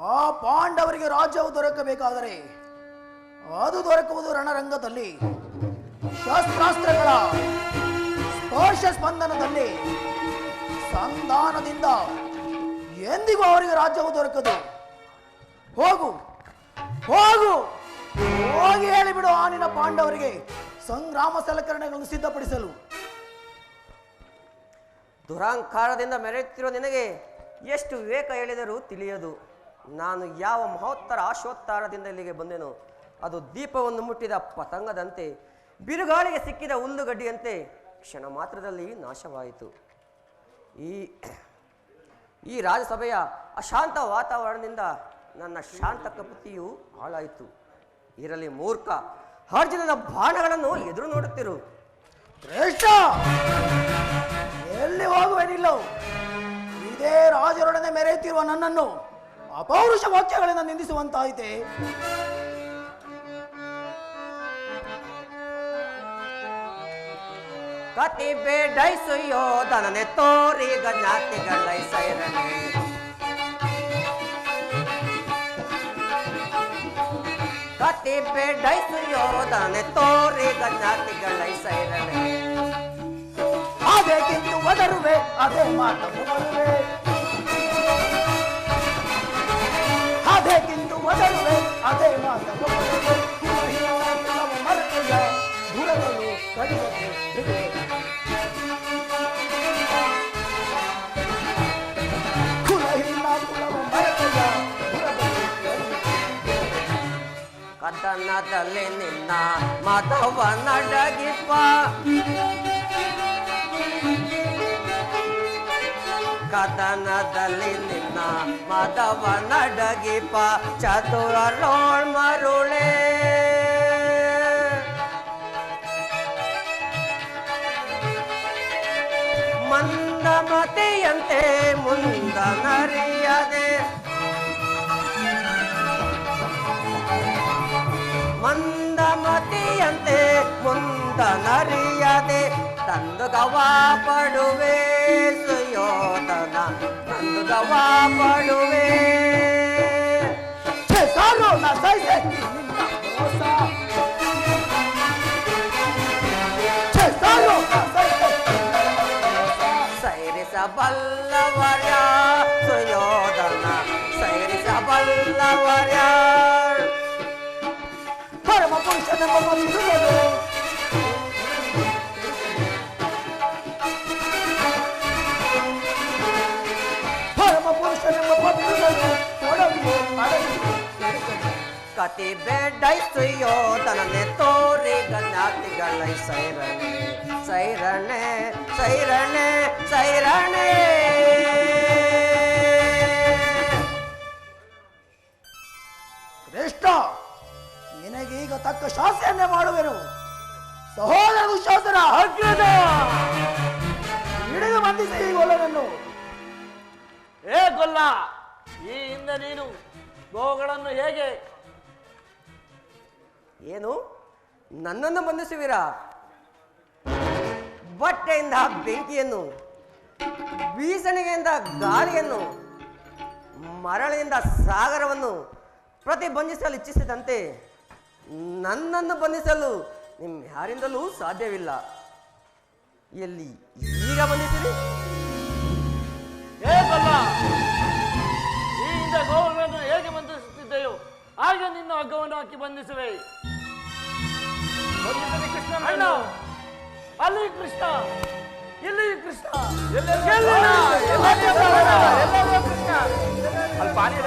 ಆ ಪಾಂಡವರಿಗೆ ರಾಜ್ಯವು ದೊರಕಬೇಕಾದರೆ ಅದು ದೊರಕುವುದು ರಣರಂಗದಲ್ಲಿ, ಶಸ್ತ್ರಾಸ್ತ್ರಗಳ ಸ್ಪರ್ಶ ಸ್ಪಂದನದಲ್ಲಿ. ಸಂಧಾನದಿಂದ ಎಂದಿಗೂ ಅವರಿಗೆ ರಾಜ್ಯವು ದೊರಕದು. ಹೋಗು ಹೋಗು ಹೋಗಿ ಹೇಳಿಬಿಡು ಆ ನಿನ್ನ ಪಾಂಡವರಿಗೆ ಸಂಗ್ರಾಮ ಸಲಕರಣೆಗಳನ್ನು ಸಿದ್ಧಪಡಿಸಲು. ದುರಹಂಕಾರದಿಂದ ಮೆರೆಯುತ್ತಿರುವ ನಿನಗೆ ಎಷ್ಟು ವಿವೇಕ ಹೇಳಿದರೂ ತಿಳಿಯದು. ನಾನು ಯಾವ ಮಹೋತ್ತರ ಆಶೋತ್ತಾರದಿಂದ ಇಲ್ಲಿಗೆ ಬಂದೆನೋ ಅದು ದೀಪವನ್ನು ಮುಟ್ಟಿದ ಪತಂಗದಂತೆ, ಬಿರುಗಾಳಿಗೆ ಸಿಕ್ಕಿದ ಹುಲ್ಲುಗಡ್ಡಿಯಂತೆ ಕ್ಷಣ ಮಾತ್ರದಲ್ಲಿ ನಾಶವಾಯಿತು. ಈ ರಾಜಸಭೆಯ ಅಶಾಂತ ವಾತಾವರಣದಿಂದ ನನ್ನ ಶಾಂತ ಕಪತಿಯು ಹಾಳಾಯಿತು. ಇರಲಿ ಮೂರ್ಖ, ಅರ್ಜುನನ ಬಾಣಗಳನ್ನು ಎದುರು ನೋಡುತ್ತಿರು. ಶ್ರೇಷ್ಠ, ಎಲ್ಲಿ ಹೋಗುವೇನಿಲ್ಲೋ? ಇದೇ ರಾಜರೊಡನೆ ಮೆರೆಯುತ್ತಿರುವ ನನ್ನನ್ನು ಅಪೌರುಷ ವಾಕ್ಯಗಳಿಂದ ನಿಂದಿಸುವಂತಾಯಿತೆ. ಕತಿ ಬೇಡೈಸುಯೋ ದನನೆ ತೋರಿ ಗಜಾತಿಗಳೈ ಸೈರನೆ, ಕತಿ ಬೇಡೈಸುಯೋ ದನನೆ ತೋರಿ ಗಜಾತಿಗಳೈ ಸೈರನೆ. ಅದೇಗಿಂದು ಒದರುವೆ ಅದೇ ಮಾತನ್ನು ಬರುವೆ, ಅದೇಗಿಂದು ಒದರುವೆ ಅದೇ ಮಾತನ್ನು ಬರುವೆ. ಮರೆಯ ದೂರಗಳು ಕಡಿಮೆ ಕದನದಲ್ಲಿ ನಿನ್ನ ಮದವ ನಡಗಿಪ್ಪ, ಕದನದಲ್ಲಿ ನಿನ್ನ ಮದವ ನಡಗಿಪ ಚತುರರೋಳ್ ಮರುಳೆ. ಮಂದಮತಿಯಂತೆ ಮುಂದನರಿಯದೆ, ಮಂದಮತಿಯಂತೆ ಮುಂದನರಿಯದೆ ತಂದು ಗವಾ ಪಡುವೆ ಸುಯೋಧನ, ತಂದು ಗವಾ ಪಡುವೆ. ಸಾರು ನಾ ಸೈಸೆ ನಿನ್ನ ಮೋಸ, ಸಾರು ನಾ ಸೈಸೆ ಸೈರಿಸಬಲ್ಲವರ್ಯ ಸುಯೋಧನ, ಸೈರಿಸಬಲ್ಲವರ್ಯ. ಪರಮ ಪುರುಷನೆಂಬ ಬಂಧುಗಳು ಕತಿ ಬೇಡೈತು ಯೋಧನನೆ ತೋರಿ ಗಣ್ಯಾತಿಗಳೈ ಸೈರಣೆ, ಸೈರಣೆ ಸೈರಣೆ ಸೈರಣೆ. ಶ್ರೇಷ್ಠ, ನಿನಗೀಗ ತಕ್ಕ ಶಾಸ್ತ್ರನ್ನೇ ಮಾಡುವೆನು. ಸಹೋದರ ದುಶ್ಯಾಸನ ಅಗ್ರದ ಹಿಡಿದು ಬಂಧಿಸಿ ಈ ಗೊಲ್ಲನನ್ನು. ಏ ಗೊಲ್ಲ, ಈ ಹಿಂದೆ ನೀನು ಗೋಗಳನ್ನು ಹೇಗೆ? ಏನು, ನನ್ನನ್ನು ಬಂಧಿಸುವಿರಾ? ಬಟ್ಟೆಯಿಂದ ಬೆಂಕಿಯನ್ನು, ಬೀಸಣಿಗೆಯಿಂದ ಗಾಳಿಯನ್ನು, ಮರಳಿನಿಂದ ಸಾಗರವನ್ನು ಪ್ರತಿಬಂಧಿಸಲು ಇಚ್ಛಿಸಿದಂತೆ ನನ್ನನ್ನು ಬಂಧಿಸಲು ಯಾರಿಂದಲೂ ಸಾಧ್ಯವಿಲ್ಲ. ಎಲ್ಲಿ ಈಗ ಬಂಧಿಸಿರಿ? ಏ ಗೊಲ್ಲ, ಈ ಹಿಂದೆ ಗೋಗಳನ್ನು ಹೇಗೆ ಬಂಧಿಸುತ್ತಿದ್ದೆಯೋ ಹಾಗೆ ನಿನ್ನ ಹಗ್ಗವನ್ನು ಹಾಕಿ ಬಂಧಿಸುವೆ. ಕೃಷ್ಣ ಅಣ್ಣ, ಅಲ್ಲಿ ಕೃಷ್ಣ, ಇಲ್ಲಿ ಕೃಷ್ಣ, ಕೃಷ್ಣ ಅಲ್ಲಿ ಪಾನಿ